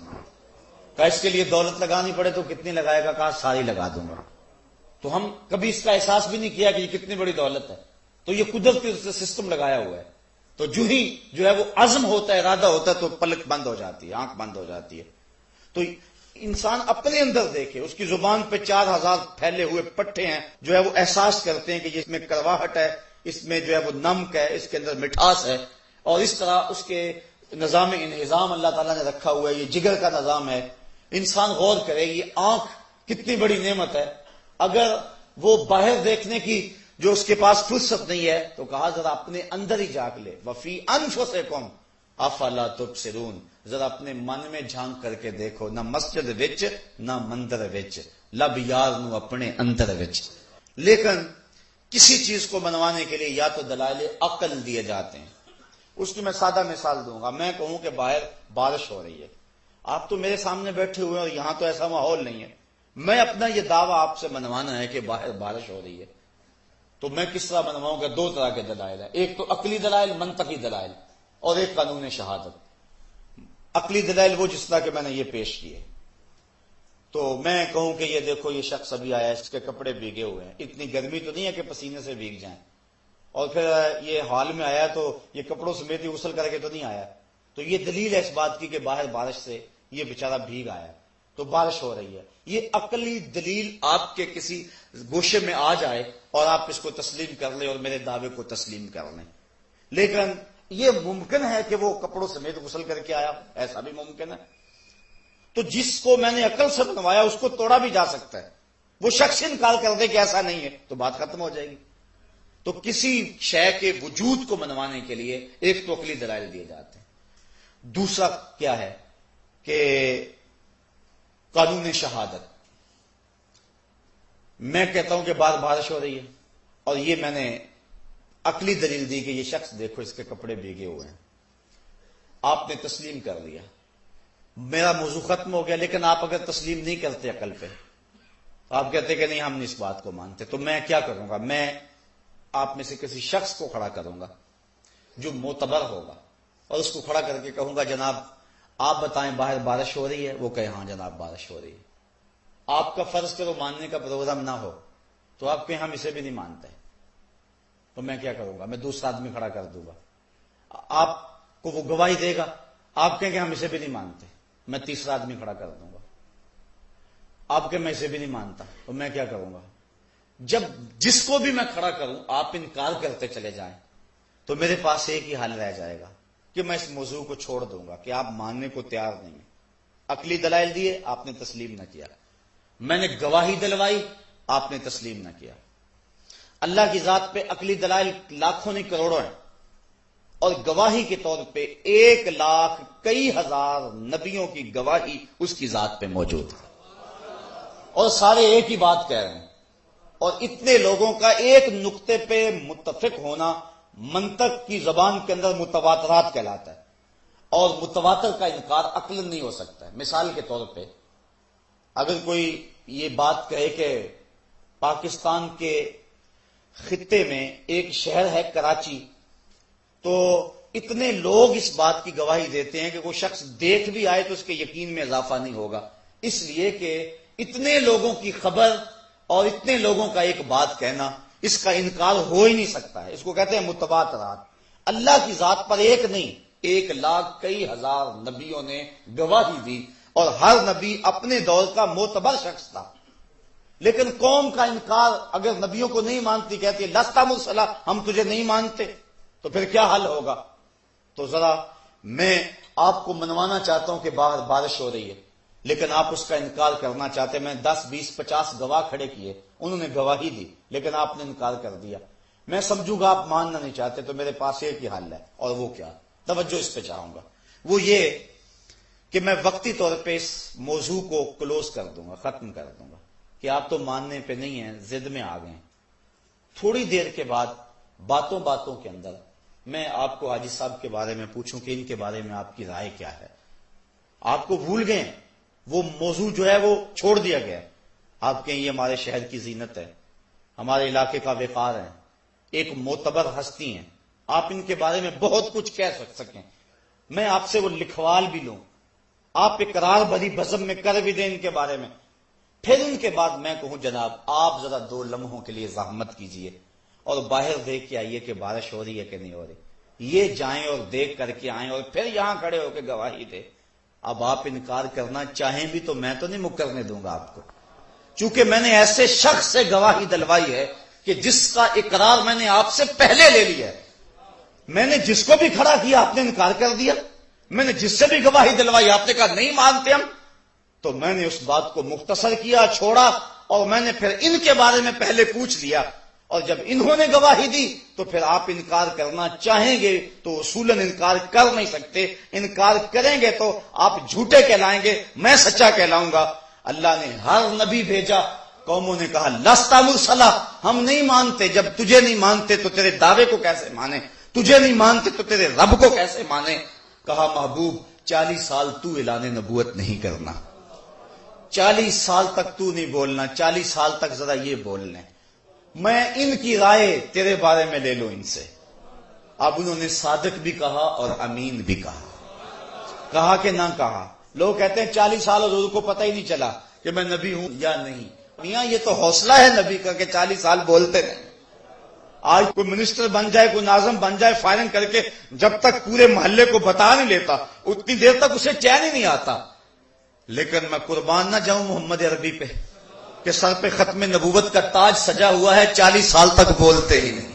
کہا اس کے لیے دولت لگانی پڑے تو کتنی لگائے گا؟ کہا ساری لگا دوں گا۔ تو ہم کبھی اس کا احساس بھی نہیں کیا کہ یہ کتنی بڑی دولت ہے۔ تو یہ قدرتی سسٹم لگایا ہوا ہے، تو جو ہی جو ہے وہ عزم ہوتا ہے، ارادہ ہوتا ہے، تو پلک بند ہو جاتی ہے، آنکھ بند ہو جاتی ہے۔ تو انسان اپنے اندر دیکھے، اس کی زبان پہ 4000 پھیلے ہوئے پٹھے ہیں جو ہے وہ احساس کرتے ہیں کہ اس میں کرواہٹ ہے، اس میں جو ہے وہ نمک ہے، اس کے اندر مٹھاس ہے، اور اس طرح اس کے نظام انہضام اللہ تعالیٰ نے رکھا ہوا ہے۔ یہ جگر کا نظام ہے۔ انسان غور کرے، یہ آنکھ کتنی بڑی نعمت ہے۔ اگر وہ باہر دیکھنے کی جو اس کے پاس فرصت نہیں ہے تو کہا ذرا اپنے اندر ہی جھانک لے، وفی انفسکم افلا تبصرون، ذرا اپنے من میں جھانک کر کے دیکھو، نہ مسجد وچ نہ مندر وچ، لب یار نو اپنے اندر وچ۔ لیکن کسی چیز کو منوانے کے لیے یا تو دلائل عقل دیے جاتے ہیں۔ اس کی میں سادہ مثال دوں گا۔ میں کہوں کہ باہر بارش ہو رہی ہے، آپ تو میرے سامنے بیٹھے ہوئے ہیں اور یہاں تو ایسا ماحول نہیں ہے، میں اپنا یہ دعویٰ آپ سے منوانا ہے کہ باہر بارش ہو رہی ہے، تو میں کس طرح منواؤں گا؟ دو طرح کے دلائل ہیں، ایک تو عقلی دلائل، منطقی دلائل، اور ایک قانون شہادت۔ عقلی دلائل وہ جس طرح کہ میں نے یہ پیش کیے، تو میں کہوں کہ یہ دیکھو یہ شخص ابھی آیا ہے، اس کے کپڑے بھیگے ہوئے ہیں، اتنی گرمی تو نہیں ہے کہ پسینے سے بھیگ جائیں، اور پھر یہ حال میں آیا تو یہ کپڑوں سمیت ہی غسل کر کے تو نہیں آیا، تو یہ دلیل ہے اس بات کی کہ باہر بارش سے یہ بیچارہ بھیگ آیا، تو بارش ہو رہی ہے۔ یہ عقلی دلیل آپ کے کسی گوشے میں آ جائے اور آپ اس کو تسلیم کر لیں اور میرے دعوے کو تسلیم کر لیں، لیکن یہ ممکن ہے کہ وہ کپڑوں سمیت غسل کر کے آیا، ایسا بھی ممکن ہے۔ تو جس کو میں نے عقل سے بنوایا اس کو توڑا بھی جا سکتا ہے، وہ شخص انکار کر دے کہ ایسا نہیں ہے تو بات ختم ہو جائے گی۔ تو کسی شے کے وجود کو منوانے کے لیے ایک تو عقلی دلائل دیے جاتے ہیں، دوسرا کیا ہے کہ قانون شہادت۔ میں کہتا ہوں کہ بارش ہو رہی ہے اور یہ میں نے عقلی دلیل دی کہ یہ شخص دیکھو اس کے کپڑے بھیگے ہوئے ہیں، آپ نے تسلیم کر لیا، میرا موضوع ختم ہو گیا۔ لیکن آپ اگر تسلیم نہیں کرتے عقل پہ، آپ کہتے کہ نہیں ہم نہیں اس بات کو مانتے، تو میں کیا کروں گا؟ میں آپ میں سے کسی شخص کو کھڑا کروں گا جو معتبر ہوگا اور اس کو کھڑا کر کے کہوں گا جناب آپ بتائیں باہر بارش ہو رہی ہے؟ وہ کہے ہاں جناب بارش ہو رہی ہے۔ آپ کا فرض کرو ماننے کا پروگرام نہ ہو تو آپ کہیں ہم اسے بھی نہیں مانتے، تو میں کیا کروں گا؟ میں دوسرا آدمی کھڑا کر دوں گا، آپ کو وہ گواہی دے گا، آپ کہیں کہ ہم اسے بھی نہیں مانتے، میں تیسرا آدمی کھڑا کر دوں گا، آپ کہ میں اسے بھی نہیں مانتا، تو میں کیا کروں گا؟ جب جس کو بھی میں کھڑا کروں آپ انکار کرتے چلے جائیں تو میرے پاس ایک ہی حل رہ جائے گا کہ میں اس موضوع کو چھوڑ دوں گا کہ آپ ماننے کو تیار نہیں ہیں۔ عقلی دلائل دیے، آپ نے تسلیم نہ کیا، میں نے گواہی دلوائی، آپ نے تسلیم نہ کیا۔ اللہ کی ذات پہ عقلی دلائل لاکھوں نہیں کروڑوں ہیں، اور گواہی کے طور پہ 1,00,000 کئی ہزار نبیوں کی گواہی اس کی ذات پہ موجود ہے، اور سارے ایک ہی بات کہہ رہے ہیں، اور اتنے لوگوں کا ایک نقطے پہ متفق ہونا منطق کی زبان کے اندر متواترات کہلاتا ہے، اور متواتر کا انکار عقل نہیں ہو سکتا ہے۔ مثال کے طور پہ اگر کوئی یہ بات کہے کہ پاکستان کے خطے میں ایک شہر ہے کراچی، تو اتنے لوگ اس بات کی گواہی دیتے ہیں کہ وہ شخص دیکھ بھی آئے تو اس کے یقین میں اضافہ نہیں ہوگا، اس لیے کہ اتنے لوگوں کی خبر اور اتنے لوگوں کا ایک بات کہنا، اس کا انکار ہو ہی نہیں سکتا ہے، اس کو کہتے ہیں متواترات۔ اللہ کی ذات پر ایک نہیں 1,00,000 کئی ہزار نبیوں نے گواہی دی، اور ہر نبی اپنے دور کا معتبر شخص تھا، لیکن قوم کا انکار اگر نبیوں کو نہیں مانتی، کہتی لست مرسلا، ہم تجھے نہیں مانتے، تو پھر کیا حل ہوگا؟ تو ذرا میں آپ کو منوانا چاہتا ہوں کہ باہر بارش ہو رہی ہے، لیکن آپ اس کا انکار کرنا چاہتے، میں 10 20 50 گواہ کھڑے کیے، انہوں نے گواہی دی لیکن آپ نے انکار کر دیا، میں سمجھوں گا آپ ماننا نہیں چاہتے، تو میرے پاس ایک ہی حل ہے، اور وہ کیا؟ توجہ اس پہ چاہوں گا، وہ یہ کہ میں وقتی طور پہ اس موضوع کو کلوز کر دوں گا، ختم کر دوں گا کہ آپ تو ماننے پہ نہیں ہیں، ضد میں آ گئے۔ تھوڑی دیر کے بعد باتوں باتوں کے اندر میں آپ کو حاجی صاحب کے بارے میں پوچھوں کہ ان کے بارے میں آپ کی رائے کیا ہے، آپ کو بھول گئے، وہ موضوع جو ہے وہ چھوڑ دیا گیا، آپ کہیں یہ ہمارے شہر کی زینت ہے، ہمارے علاقے کا وقار ہے، ایک معتبر ہستی ہیں، آپ ان کے بارے میں بہت کچھ کہہ سکیں، میں آپ سے وہ لکھوال بھی لوں، آپ اقرار بھری بزم میں کر بھی دیں ان کے بارے میں، پھر ان کے بعد میں کہوں جناب آپ ذرا 2 لمحوں کے لیے زحمت کیجئے اور باہر دیکھ کے آئیے کہ بارش ہو رہی ہے کہ نہیں ہو رہی، یہ جائیں اور دیکھ کر کے آئیں اور پھر یہاں کھڑے ہو کے گواہی دے۔ اب آپ انکار کرنا چاہیں بھی تو میں تو نہیں مکرنے دوں گا آپ کو، چونکہ میں نے ایسے شخص سے گواہی دلوائی ہے کہ جس کا اقرار میں نے آپ سے پہلے لے لیا ہے، میں نے جس کو بھی کھڑا کیا آپ نے انکار کر دیا، میں نے جس سے بھی گواہی دلوائی آپ نے کہا نہیں مانتے ہم، تو میں نے اس بات کو مختصر کیا، چھوڑا، اور میں نے پھر ان کے بارے میں پہلے پوچھ لیا، اور جب انہوں نے گواہی دی تو پھر آپ انکار کرنا چاہیں گے تو اصولاً انکار کر نہیں سکتے، انکار کریں گے تو آپ جھوٹے کہلائیں گے، میں سچا کہلاؤں گا۔ اللہ نے ہر نبی بھیجا، قوموں نے کہا لست مرسلا، ہم نہیں مانتے، جب تجھے نہیں مانتے تو تیرے دعوے کو کیسے مانے، تجھے نہیں مانتے تو تیرے رب کو کیسے مانے؟ کہا محبوب 40 سال تو اعلان نبوت نہیں کرنا، 40 سال تک تو نہیں بولنا، 40 سال تک ذرا یہ بول لیں، میں ان کی رائے تیرے بارے میں لے لوں ان سے۔ اب انہوں نے صادق بھی کہا اور امین بھی کہا کہ نہ کہا۔ لوگ کہتے ہیں 40 سال حضور کو پتہ ہی نہیں چلا کہ میں نبی ہوں یا نہیں۔ میاں یہ تو حوصلہ ہے نبی کا کہ 40 سال بولتے رہے۔ آج کوئی منسٹر بن جائے، کوئی ناظم بن جائے، فائرنگ کر کے جب تک پورے محلے کو بتا نہیں لیتا اتنی دیر تک اسے چین ہی نہیں آتا۔ لیکن میں قربان نہ جاؤں محمد عربی پہ کہ سر پہ ختم نبوت کا تاج سجا ہوا ہے، 40 سال تک بولتے ہی نہیں،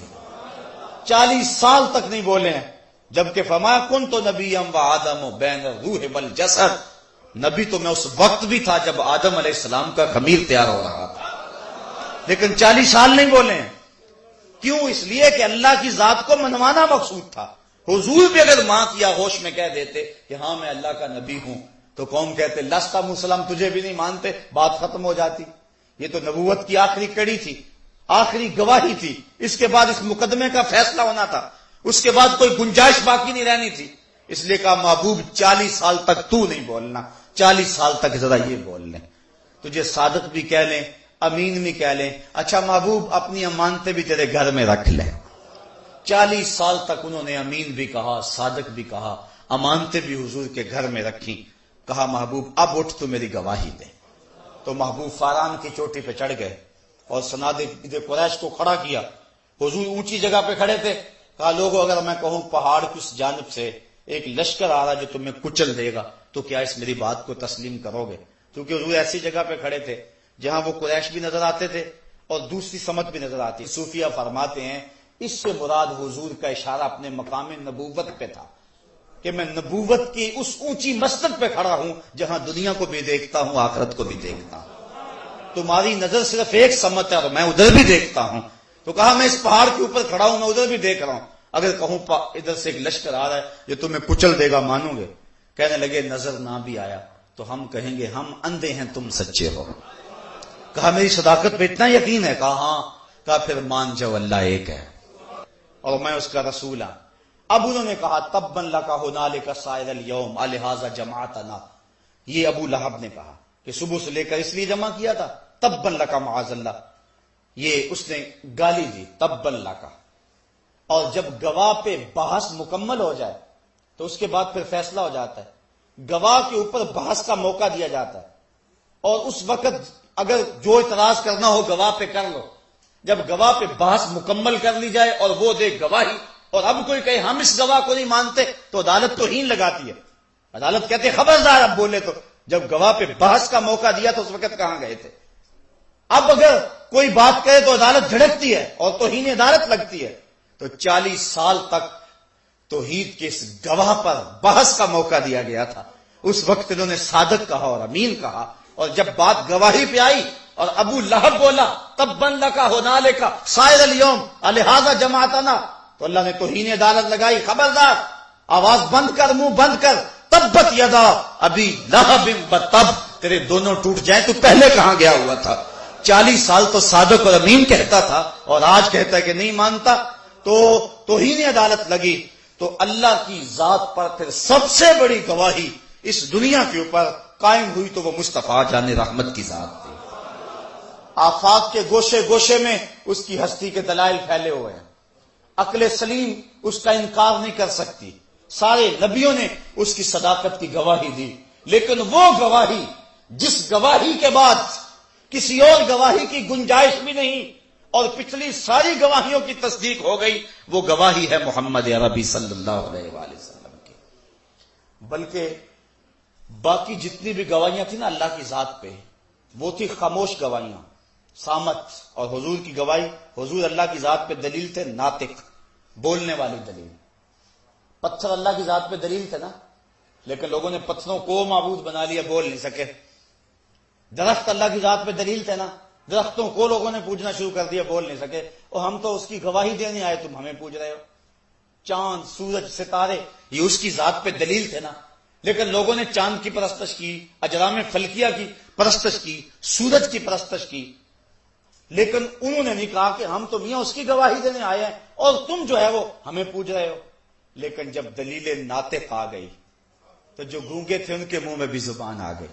40 سال تک نہیں بولے ہیں۔ جبکہ فرمایا کنت نبیا وآدم بین الروح والجسد، نبی تو میں اس وقت بھی تھا جب آدم علیہ السلام کا خمیر تیار ہو رہا تھا، لیکن 40 سال نہیں بولے ہیں۔ کیوں؟ اس لیے کہ اللہ کی ذات کو منوانا مقصود تھا۔ حضور بھی اگر ماں یا ہوش میں کہہ دیتے کہ ہاں میں اللہ کا نبی ہوں تو قوم کہتے لستا مسلم، تجھے بھی نہیں مانتے، بات ختم ہو جاتی۔ یہ تو نبوت کی آخری کڑی تھی، آخری گواہی تھی، اس کے بعد اس مقدمے کا فیصلہ ہونا تھا، اس کے بعد کوئی گنجائش باقی نہیں رہنی تھی۔ اس لیے کہا محبوب 40 سال تک تو نہیں بولنا، 40 سال تک ذرا یہ بول لیں، تجھے صادق بھی کہہ لیں، امین بھی کہہ لیں۔ اچھا محبوب اپنی امانتیں بھی تیرے گھر میں رکھ لیں۔ 40 سال تک انہوں نے امین بھی کہا، صادق بھی کہا، امانتیں بھی حضور کے گھر میں رکھی۔ کہا محبوب اب اٹھ تو میری گواہی دے۔ تو محبوب فاران کی چوٹی پہ چڑھ گئے اور سناد قریش کو کھڑا کیا۔ حضور اونچی جگہ پہ کھڑے تھے۔ کہا لوگوں اگر میں کہوں پہاڑ کی اس جانب سے ایک لشکر آ رہا جو تمہیں کچل دے گا تو کیا اس میری بات کو تسلیم کرو گے؟ کیونکہ حضور ایسی جگہ پہ کھڑے تھے جہاں وہ قریش بھی نظر آتے تھے اور دوسری سمت بھی نظر آتی۔ صوفیہ فرماتے ہیں اس سے مراد حضور کا اشارہ اپنے مقام نبوت پہ تھا کہ میں نبوت کی اس اونچی مسند پہ کھڑا ہوں جہاں دنیا کو بھی دیکھتا ہوں، آخرت کو بھی دیکھتا ہوں۔ تمہاری نظر صرف ایک سمت ہے اور میں ادھر بھی دیکھتا ہوں۔ تو کہا میں اس پہاڑ کے اوپر کھڑا ہوں، میں ادھر بھی دیکھ رہا ہوں، اگر کہوں ادھر سے ایک لشکر آ رہا ہے جو تمہیں کچل دے گا مانو گے؟ کہنے لگے نظر نہ بھی آیا تو ہم کہیں گے ہم اندھے ہیں تم سچے ہو۔ کہا میری صداقت پہ اتنا یقین ہے؟ کہا ہاں۔ کہا پھر مان جاؤ اللہ ایک ہے اور میں اس کا رسول ہوں۔ اب انہوں نے کہا تبا لک ھنالک سائر الیوم الہذا جمعتنا، یہ ابو لہب نے کہا کہ صبح سے لے کر اس لیے جمع کیا تھا، تبا لک معاذ اللہ، یہ اس نے گالی دی تبا لک۔ اور جب گواہ پہ بحث مکمل ہو جائے تو اس کے بعد پھر فیصلہ ہو جاتا ہے، گواہ کے اوپر بحث کا موقع دیا جاتا ہے، اور اس وقت اگر جو اعتراض کرنا ہو گواہ پہ کر لو۔ جب گواہ پہ بحث مکمل کر لی جائے اور وہ دے گواہی اور اب کوئی کہے ہم اس گواہ کو نہیں مانتے تو عدالت توہین لگاتی ہے، عدالت کہتے خبردار اب بولے تو۔ جب گواہ پہ بحث کا موقع دیا تو اس وقت کہاں گئے تھے؟ اب اگر کوئی بات کرے تو عدالت جھڑکتی ہے اور توہین عدالت لگتی ہے۔ تو 40 سال تک توحید کے اس گواہ پر بحث کا موقع دیا گیا تھا۔ اس وقت انہوں نے صادق کہا اور امین کہا، اور جب بات گواہی پہ آئی اور ابو لہب بولا تبا لک ھنالک سائر الیوم الہذا جمعتنا، تو اللہ نے توہین عدالت لگائی، خبردار آواز بند کر، منہ بند کر، تبت یدا ابی لہب وتب، تیرے دونوں ٹوٹ جائیں، تو پہلے کہاں گیا ہوا تھا؟ 40 سال تو صادق اور امین کہتا تھا اور آج کہتا ہے کہ نہیں مانتا، تو توہین عدالت لگی۔ تو اللہ کی ذات پر پھر سب سے بڑی گواہی اس دنیا کے اوپر قائم ہوئی تو وہ مصطفیٰ جان رحمت کی ذات تھی۔ آفاق کے گوشے گوشے میں اس کی ہستی کے دلائل پھیلے ہوئے ہیں، عقل سلیم اس کا انکار نہیں کر سکتی، سارے نبیوں نے اس کی صداقت کی گواہی دی، لیکن وہ گواہی جس گواہی کے بعد کسی اور گواہی کی گنجائش بھی نہیں اور پچھلی ساری گواہیوں کی تصدیق ہو گئی، وہ گواہی ہے محمد عربی صلی اللہ علیہ وآلہ وسلم کی۔ بلکہ باقی جتنی بھی گواہیاں تھیں نا اللہ کی ذات پہ، وہ تھی خاموش گواہیاں، صامت، اور حضور کی گواہی، حضور اللہ کی ذات پہ دلیل تھے، ناطق، بولنے والی دلیل۔ پتھر اللہ کی ذات پہ دلیل تھے نا، لیکن لوگوں نے پتھروں کو معبود بنا لیا، بول نہیں سکے۔ درخت اللہ کی ذات پہ دلیل تھے نا، درختوں کو لوگوں نے پوجنا شروع کر دیا، بول نہیں سکے، اور ہم تو اس کی گواہی دینے آئے، تم ہمیں پوج رہے ہو۔ چاند، سورج، ستارے، یہ اس کی ذات پہ دلیل تھے نا، لیکن لوگوں نے چاند کی پرستش کی، اجرام فلکیہ کی پرستش کی، سورج کی پرستش کی، لیکن انہوں نے نہیں کہا کہ ہم تو میاں اس کی گواہی دینے آئے ہیں اور تم جو ہے وہ ہمیں پوج رہے ہو۔ لیکن جب دلیل ناطق آ گئی تو جو گونگے تھے ان کے منہ میں بھی زبان آ گئی.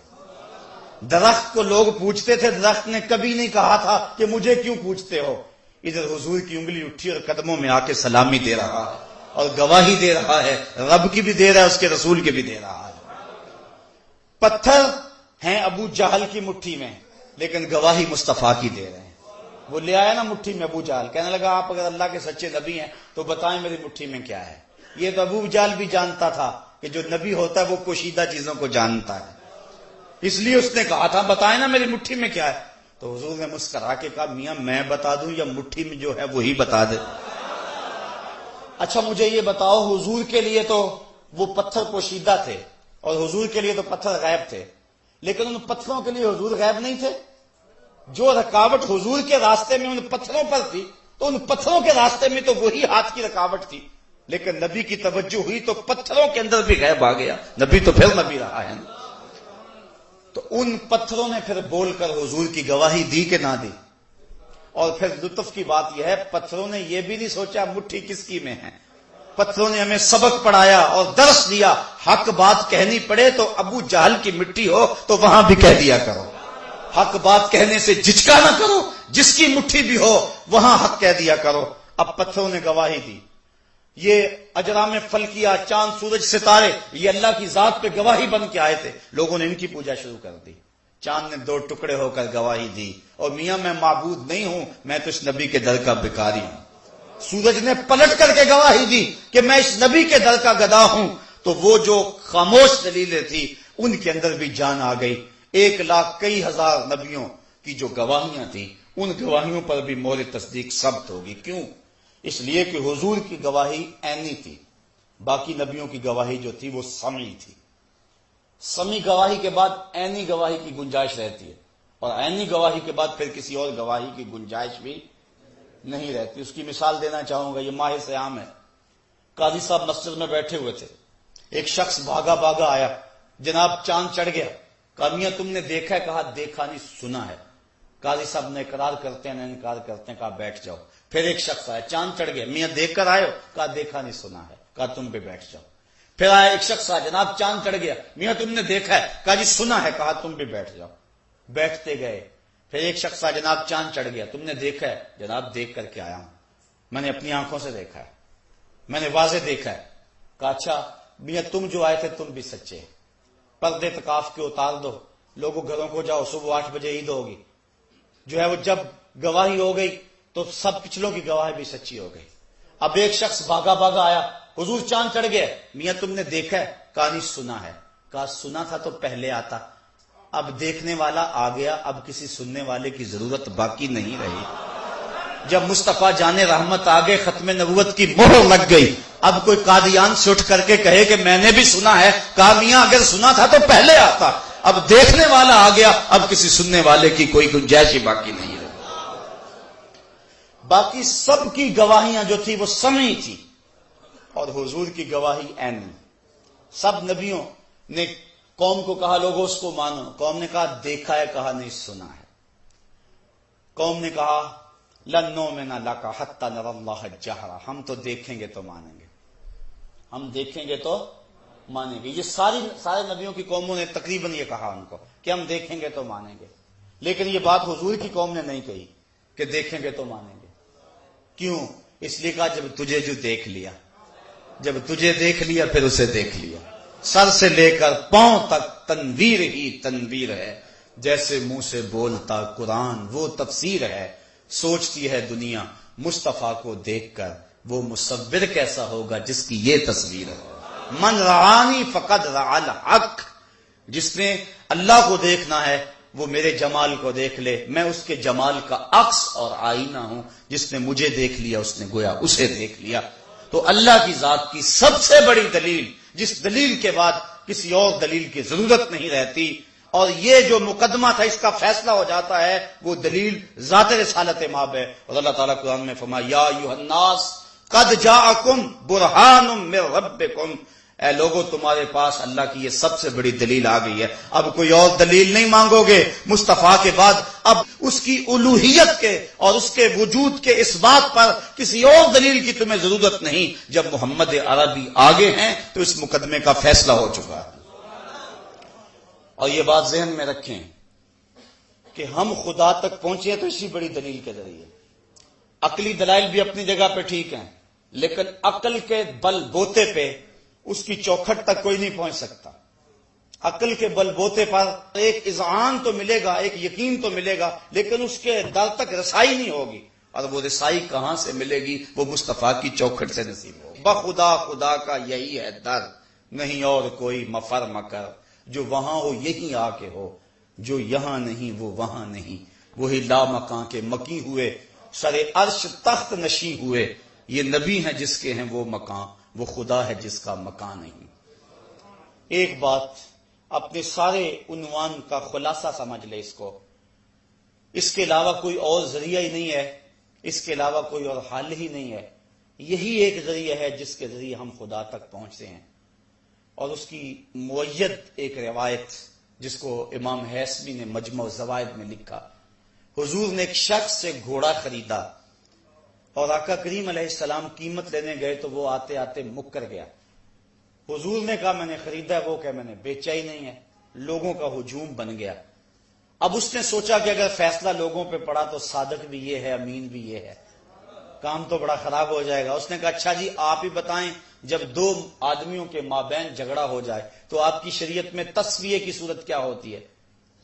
درخت کو لوگ پوچھتے تھے، درخت نے کبھی نہیں کہا تھا کہ مجھے کیوں پوچھتے ہو. ادھر حضور کی انگلی اٹھی اور قدموں میں آ کے سلامی دے رہا ہے اور گواہی دے رہا ہے، رب کی بھی دے رہا ہے، اس کے رسول کی بھی دے رہا ہے. پتھر ہیں ابو جہل کی مٹھی میں، لیکن گواہی مصطفیٰ کی دے رہے ہیں. وہ لے آیا نا مٹھی میں ابو جہل، کہنے لگا آپ اگر اللہ کے سچے نبی ہیں تو بتائیں میری مٹھی میں کیا ہے. یہ تو ابو جہل بھی جانتا تھا کہ جو نبی ہوتا ہے وہ پوشیدہ چیزوں کو جانتا ہے، اس لیے اس نے کہا تھا بتائیں نا میری مٹھی میں کیا ہے. تو حضور نے مسکرا کے کہا میاں میں بتا دوں یا مٹھی میں جو ہے وہی بتا دے. اچھا مجھے یہ بتاؤ، حضور کے لیے تو وہ پتھر پوشیدہ تھے اور حضور کے لیے تو پتھر غیب تھے، لیکن ان پتھروں کے لیے حضور غیب نہیں تھے. جو رکاوٹ حضور کے راستے میں ان پتھروں پر تھی تو ان پتھروں کے راستے میں تو وہی ہاتھ کی رکاوٹ تھی، لیکن نبی کی توجہ ہوئی تو پتھروں کے اندر بھی غیب آ گیا. نبی تو پھر نبی رہا ہے نا. تو ان پتھروں نے پھر بول کر حضور کی گواہی دی کہ نہ دی. اور پھر لطف کی بات یہ ہے پتھروں نے یہ بھی نہیں سوچا مٹھی کس کی میں ہے. پتھروں نے ہمیں سبق پڑھایا اور درس دیا، حق بات کہنی پڑے تو ابو جہل کی مٹی ہو تو وہاں بھی کہہ دیا کرو. حق بات کہنے سے جھجکا نہ کرو، جس کی مٹھی بھی ہو وہاں حق کہہ دیا کرو. اب پتھروں نے گواہی دی. یہ اجرام فلکیہ، چاند سورج ستارے، یہ اللہ کی ذات پہ گواہی بن کے آئے تھے. لوگوں نے ان کی پوجا شروع کر دی. چاند نے 2 ٹکڑے ہو کر گواہی دی اور میاں میں معبود نہیں ہوں، میں تو اس نبی کے در کا بھکاری ہوں. سورج نے پلٹ کر کے گواہی دی کہ میں اس نبی کے در کا گدا ہوں. تو وہ جو خاموش دلیلیں تھی ان کے اندر بھی جان آ گئی. 1,00,000 کئی ہزار نبیوں کی جو گواہیاں تھیں ان گواہیوں پر بھی مہر تصدیق ثبت ہوگی. کیوں؟ اس لیے کہ حضور کی گواہی عینی تھی، باقی نبیوں کی گواہی جو تھی وہ سمعی تھی. سمعی گواہی کے بعد عینی گواہی کی گنجائش رہتی ہے، اور عینی گواہی کے بعد پھر کسی اور گواہی کی گنجائش بھی نہیں رہتی. اس کی مثال دینا چاہوں گا، یہ ماہ صیام ہے. قاضی صاحب مسجد میں بیٹھے ہوئے تھے، ایک شخص بھاگا بھاگا آیا، جناب چاند چڑھ گیا. کہا میاں تم نے دیکھا ہے؟ کہا دیکھا نہیں سنا ہے. قاضی صاحب نے اقرار کرتے ہیں نہ انکار کرتے ہیں. کہا بیٹھ جاؤ. پھر ایک شخص آیا، چاند چڑھ گیا. میاں دیکھ کر آئے ہو؟ کہا دیکھا نہیں سنا ہے. کہا تم بھی بیٹھ جاؤ. پھر آیا ایک شخص آیا، جناب چاند چڑھ گیا. میاں تم نے دیکھا ہے؟ کہا جی سنا ہے. کہا تم بھی بیٹھ جاؤ. بیٹھتے گئے. پھر ایک شخص آیا، جناب چاند چڑھ گیا. تم نے دیکھا ہے؟ جناب دیکھ کر کے آیا ہوں، میں نے اپنی آنکھوں سے دیکھا ہے، میں نے واضح دیکھا ہے. کہا اچھا میاں تم جو آئے تھے تم بھی سچے. پردے اعتکاف کے اتار دو، لوگوں گھروں کو جاؤ، صبح 8 بجے عید ہوگی. جو ہے وہ جب گواہی ہو گئی تو سب پچھلوں کی گواہی بھی سچی ہو گئی. اب ایک شخص بھاگا بھاگا آیا، حضور چاند چڑھ گیا. میاں تم نے دیکھا ہے؟ کہا نہیں سنا ہے. کہا سنا تھا تو پہلے آتا، اب دیکھنے والا آ گیا، اب کسی سننے والے کی ضرورت باقی نہیں رہی. جب مصطفیٰ جان رحمت آ گئے، ختم نبوت کی مہر لگ گئی، اب کوئی قادیان سے اٹھ کر کے کہے کہ میں نے بھی سنا ہے. کہا میاں اگر سنا تھا تو پہلے آتا، اب دیکھنے والا آ گیا، اب کسی سننے والے کی کوئی گنجائش ہی باقی نہیں رہی. باقی سب کی گواہیاں جو تھی وہ سمعی تھی اور حضور کی گواہی عینی. سب نبیوں نے قوم کو کہا لوگوں اس کو مانو. قوم نے کہا دیکھا ہے، کہا نہیں سنا ہے. قوم نے کہا لن نؤمن لک حتی نری اللہ جہرا، ہم تو دیکھیں گے تو مانیں گے، ہم دیکھیں گے تو مانیں گے. یہ سارے نبیوں کی قوموں نے تقریباً یہ کہا ان کو کہ ہم دیکھیں گے تو مانیں گے. لیکن یہ بات حضور کی قوم نے نہیں کہی کہ دیکھیں گے تو مانیں گے. کیوں؟ اس لیے کہا جب تجھے جو دیکھ لیا، جب تجھے دیکھ لیا پھر اسے دیکھ لیا. سر سے لے کر پاؤں تک تنویر ہی تنویر ہے، جیسے منہ سے بولتا قرآن وہ تفسیر ہے. سوچتی ہے دنیا مصطفیٰ کو دیکھ کر وہ مصور کیسا ہوگا جس کی یہ تصویر ہے. من رعانی فقد رعا الحق، جس نے اللہ کو دیکھنا ہے وہ میرے جمال کو دیکھ لے، میں اس کے جمال کا عکس اور آئینہ ہوں. جس نے مجھے دیکھ لیا اس نے گویا اسے دیکھ لیا. تو اللہ کی ذات کی سب سے بڑی دلیل، جس دلیل کے بعد کسی اور دلیل کی ضرورت نہیں رہتی، اور یہ جو مقدمہ تھا اس کا فیصلہ ہو جاتا ہے، وہ دلیل ذات رسالت ماب ہے. اور اللہ تعالیٰ قرآن میں فرمایا یا ایھا الناس قد جاءکم برہان من ربکم، اے لوگوں تمہارے پاس اللہ کی یہ سب سے بڑی دلیل آ گئی ہے. اب کوئی اور دلیل نہیں مانگو گے مصطفیٰ کے بعد. اب اس کی الوہیت کے اور اس کے وجود کے اس بات پر کسی اور دلیل کی تمہیں ضرورت نہیں. جب محمد عربی آگے ہیں تو اس مقدمے کا فیصلہ ہو چکا ہے. اور یہ بات ذہن میں رکھیں کہ ہم خدا تک پہنچے ہیں تو اسی بڑی دلیل کے ذریعے. عقلی دلائل بھی اپنی جگہ پہ ٹھیک ہیں، لیکن عقل کے بل بوتے پہ اس کی چوکھٹ تک کوئی نہیں پہنچ سکتا. عقل کے بل بوتے پر ایک اذعان تو ملے گا، ایک یقین تو ملے گا، لیکن اس کے در تک رسائی نہیں ہوگی. اور وہ رسائی کہاں سے ملے گی؟ وہ مصطفیٰ کی چوکھٹ سے نصیب ہوگی. بخدا خدا کا یہی ہے در، نہیں اور کوئی مفر مکر. جو وہاں ہو یہی آ کے ہو، جو یہاں نہیں وہ وہاں نہیں. وہی لا مکان کے مکی ہوئے، سر عرش تخت نشیں ہوئے. یہ نبی ہیں جس کے ہیں وہ مکان، وہ خدا ہے جس کا مکان نہیں. ایک بات اپنے سارے عنوان کا خلاصہ سمجھ لے اس کو، اس کے علاوہ کوئی اور ذریعہ ہی نہیں ہے، اس کے علاوہ کوئی اور حل ہی نہیں ہے. یہی ایک ذریعہ ہے جس کے ذریعے ہم خدا تک پہنچتے ہیں. اور اس کی معید ایک روایت جس کو امام حیثمی نے مجمع الزوائد میں لکھا. حضور نے ایک شخص سے گھوڑا خریدا اور آقا کریم علیہ السلام قیمت لینے گئے تو وہ آتے آتے مکر گیا. حضور نے کہا میں نے خریدا ہے، وہ کہ میں نے بیچا ہی نہیں ہے. لوگوں کا ہجوم بن گیا. اب اس نے سوچا کہ اگر فیصلہ لوگوں پہ پڑا تو صادق بھی یہ ہے، امین بھی یہ ہے، کام تو بڑا خراب ہو جائے گا. اس نے کہا اچھا جی آپ ہی بتائیں، جب دو آدمیوں کے مابین جھگڑا ہو جائے تو آپ کی شریعت میں تسویہ کی صورت کیا ہوتی ہے؟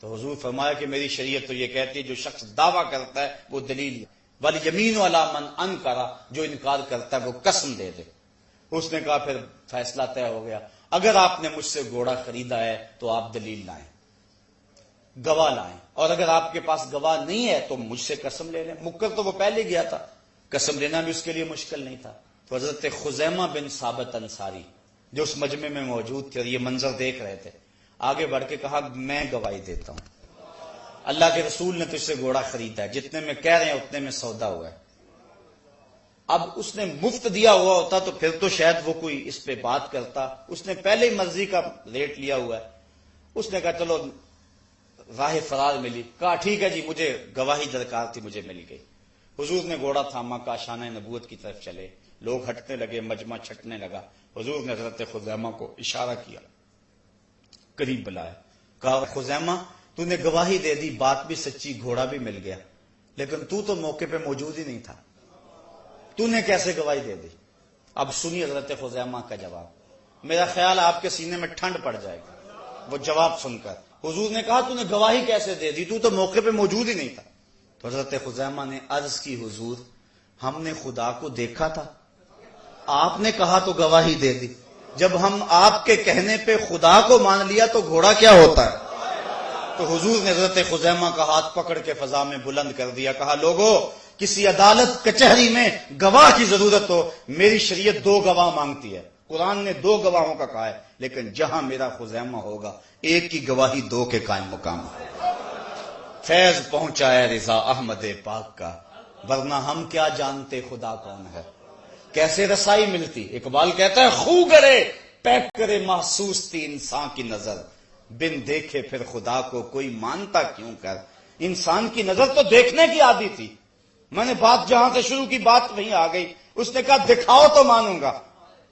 تو حضور فرمایا کہ میری شریعت تو یہ کہتی ہے جو شخص دعویٰ کرتا ہے وہ دلیل ہے، والیمین علی من انکر، جو انکار کرتا ہے وہ قسم دے دے. اس نے کہا پھر فیصلہ طے ہو گیا، اگر آپ نے مجھ سے گھوڑا خریدا ہے تو آپ دلیل لائیں، گواہ لائیں، اور اگر آپ کے پاس گواہ نہیں ہے تو مجھ سے قسم لے لیں. مکر تو وہ پہلے گیا تھا، قسم لینا بھی اس کے لیے مشکل نہیں تھا. تو حضرت خزیمہ بن ثابت انصاری جو اس مجمع میں موجود تھے اور یہ منظر دیکھ رہے تھے، آگے بڑھ کے کہا میں گواہی دیتا ہوں، اللہ کے رسول نے تجھ سے گھوڑا خریدا ہے، جتنے میں کہہ رہے ہیں اتنے میں سودا ہوا ہے. اب اس نے مفت دیا ہوا ہوتا تو پھر تو شاید وہ کوئی اس پہ بات کرتا. اس نے پہلے ہی مرضی کا ریٹ لیا ہوا ہے. اس نے کہا چلو راہ فرار ملی. کہا ٹھیک ہے جی مجھے گواہی درکار تھی، مجھے مل گئی. حضور نے گھوڑا تھاما، کا شانہ نبوت کی طرف چلے. لوگ ہٹنے لگے، مجمع چھٹنے لگا. حضور نے حضرت خزیمہ کو اشارہ کیا، قریب بلایا. کہا خزیمہ تو نے گواہی دے دی، بات بھی سچی، گھوڑا بھی مل گیا، لیکن تو موقع پہ موجود ہی نہیں تھا، تو نے کیسے گواہی دے دی؟ اب سنی حضرت خزیمہ کا جواب. میرا خیال آپ کے سینے میں ٹھنڈ پڑ جائے گا وہ جواب سن کر. حضور نے کہا تو نے گواہی کیسے دے دی، تو موقع پہ موجود ہی نہیں تھا. تو حضرت خزیمہ نے عرض کی حضور ہم نے خدا کو دیکھا تھا، آپ نے کہا تو گواہی دے دی. جب ہم آپ کے کہنے پہ خدا کو مان لیا تو گھوڑا کیا ہوتا ہے؟ تو حضور نے حضرت خزیمہ کا ہاتھ پکڑ کے فضا میں بلند کر دیا. کہا لوگو کسی عدالت کچہری میں گواہ کی ضرورت ہو، میری شریعت 2 گواہ مانگتی ہے. قرآن نے 2 گواہوں کا کہا ہے، لیکن جہاں میرا خزیمہ ہوگا ایک کی گواہی 2 کے قائم مقام ہے. فیض پہنچا ہے رضا احمد پاک کا، ورنہ ہم کیا جانتے خدا کون ہے. کیسے رسائی ملتی؟ اقبال کہتا ہے خو کرے پیک کرے محسوس تھی انسان کی نظر، بن دیکھے پھر خدا کو کوئی مانتا کیوں کر. انسان کی نظر تو دیکھنے کی عادی تھی. میں نے بات جہاں سے شروع کی بات وہیں آ گئی. اس نے کہا دکھاؤ تو مانوں گا.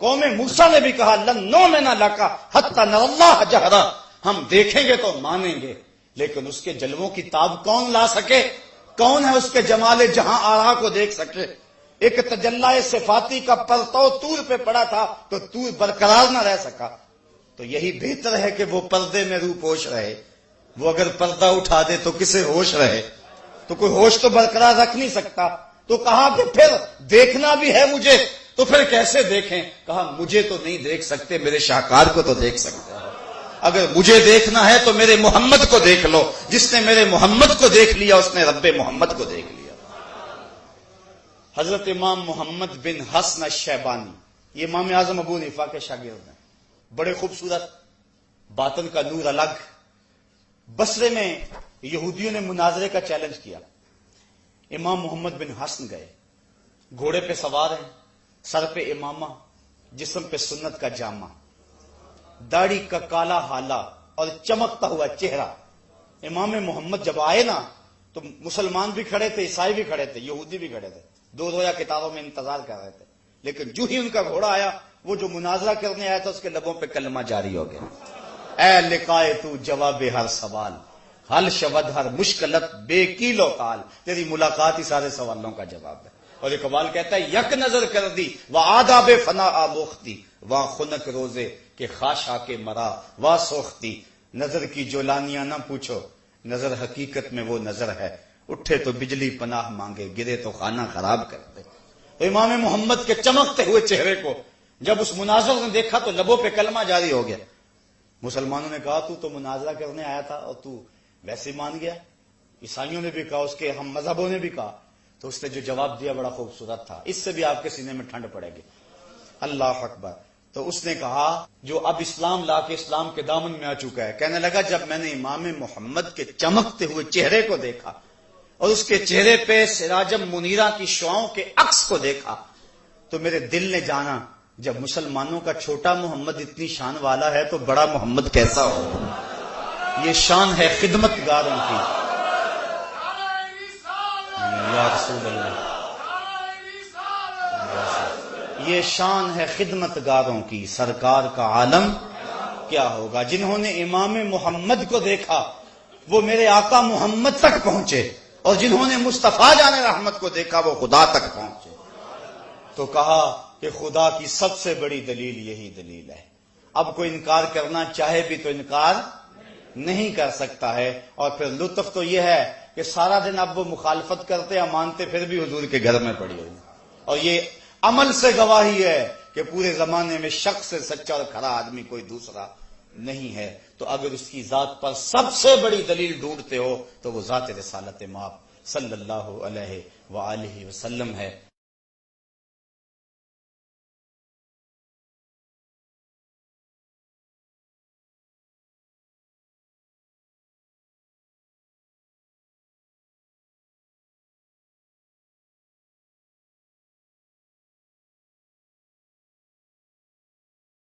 قوم موسیٰ نے بھی کہا لن نؤمن لک حتی نری اللہ جہرا، ہم دیکھیں گے تو مانیں گے. لیکن اس کے جلووں کی تاب کون لا سکے؟ کون ہے اس کے جمال جہاں آرا کو دیکھ سکے؟ ایک تجلی صفاتی کا پرتو طور پہ پڑا تھا تو طور برقرار نہ رہ سکا. تو یہی بہتر ہے کہ وہ پردے میں روح پوش رہے. وہ اگر پردہ اٹھا دے تو کسے ہوش رہے؟ تو کوئی ہوش تو برقرار رکھ نہیں سکتا. تو کہا کہ پھر دیکھنا بھی ہے مجھے، تو پھر کیسے دیکھیں؟ کہا مجھے تو نہیں دیکھ سکتے، میرے شاہکار کو تو دیکھ سکتے ہیں. اگر مجھے دیکھنا ہے تو میرے محمد کو دیکھ لو. جس نے میرے محمد کو دیکھ لیا اس نے رب محمد کو دیکھ لیا. حضرت امام محمد بن حسن الشیبانی، یہ امام اعظم ابو حنیفہ کے شاگرد ہیں، بڑے خوبصورت، باطن کا نور الگ. بصرے میں یہودیوں نے مناظرے کا چیلنج کیا. امام محمد بن حسن گئے، گھوڑے پہ سوار ہیں، سر پہ امامہ، جسم پہ سنت کا جامہ، داڑھی کا کالا حالا اور چمکتا ہوا چہرہ. امام محمد جب آئے نا تو مسلمان بھی کھڑے تھے، عیسائی بھی کھڑے تھے، یہودی بھی کھڑے تھے، 2 رویا کتابوں میں انتظار کر رہے تھے. لیکن جو ہی ان کا گھوڑا آیا، وہ جو مناظرہ کرنے آیا تھا اس کے لبوں پہ کلمہ جاری ہو گیا. اے لقائے تو جواب ہر سوال، حل شود ہر مشکلت بے کیلو کال، تیری ملاقات ہی سارے سوالوں کا جواب ہے۔ اور اقبال کہتا ہے یک نظر کر دی و آداب فنا آموختی، واں خنک روزے کے خاشا کے مرا واں سوختی، نظر کی جولانیاں نہ پوچھو، نظر حقیقت میں وہ نظر ہے، اٹھے تو بجلی پناہ مانگے، گرے تو خانہ خراب کر دے۔ تو امام محمد کے چمکتے ہوئے چہرے کو جب اس مناظر نے دیکھا تو لبوں پہ کلمہ جاری ہو گیا۔ مسلمانوں نے کہا تو مناظرہ کرنے آیا تھا اور تو ویسے مان گیا؟ عیسائیوں نے بھی کہا، اس کے ہم مذہبوں نے بھی کہا، تو اس نے جو جواب دیا بڑا خوبصورت تھا، اس سے بھی آپ کے سینے میں ٹھنڈ پڑے گی۔ اللہ اکبر۔ تو اس نے کہا جو اب اسلام لا کے اسلام کے دامن میں آ چکا ہے، کہنے لگا جب میں نے امام محمد کے چمکتے ہوئے چہرے کو دیکھا اور اس کے چہرے پہ سراجم منیرہ کی شعاؤں کے عکس کو دیکھا تو میرے دل نے جانا جب مسلمانوں کا چھوٹا محمد اتنی شان والا ہے تو بڑا محمد کیسا ہو۔ یہ شان ہے خدمت گاروں کی۔ یا رسول اللہ، یہ شان ہے خدمت گاروں کی، سرکار کا عالم کیا ہوگا۔ جنہوں نے امام محمد کو دیکھا وہ میرے آقا محمد تک پہنچے، اور جنہوں نے مصطفیٰ جان رحمت کو دیکھا وہ خدا تک پہنچے۔ تو کہا کہ خدا کی سب سے بڑی دلیل یہی دلیل ہے، اب کوئی انکار کرنا چاہے بھی تو انکار نہیں کر سکتا ہے۔ اور پھر لطف تو یہ ہے کہ سارا دن اب وہ مخالفت کرتے یا مانتے پھر بھی حضور کے گھر میں پڑی ہوئی، اور یہ عمل سے گواہی ہے کہ پورے زمانے میں شخص سے سچا اور کھرا آدمی کوئی دوسرا نہیں ہے۔ تو اگر اس کی ذات پر سب سے بڑی دلیل ڈھونڈتے ہو تو وہ ذات رسالت مآب صلی اللہ علیہ وآلہ وسلم ہے۔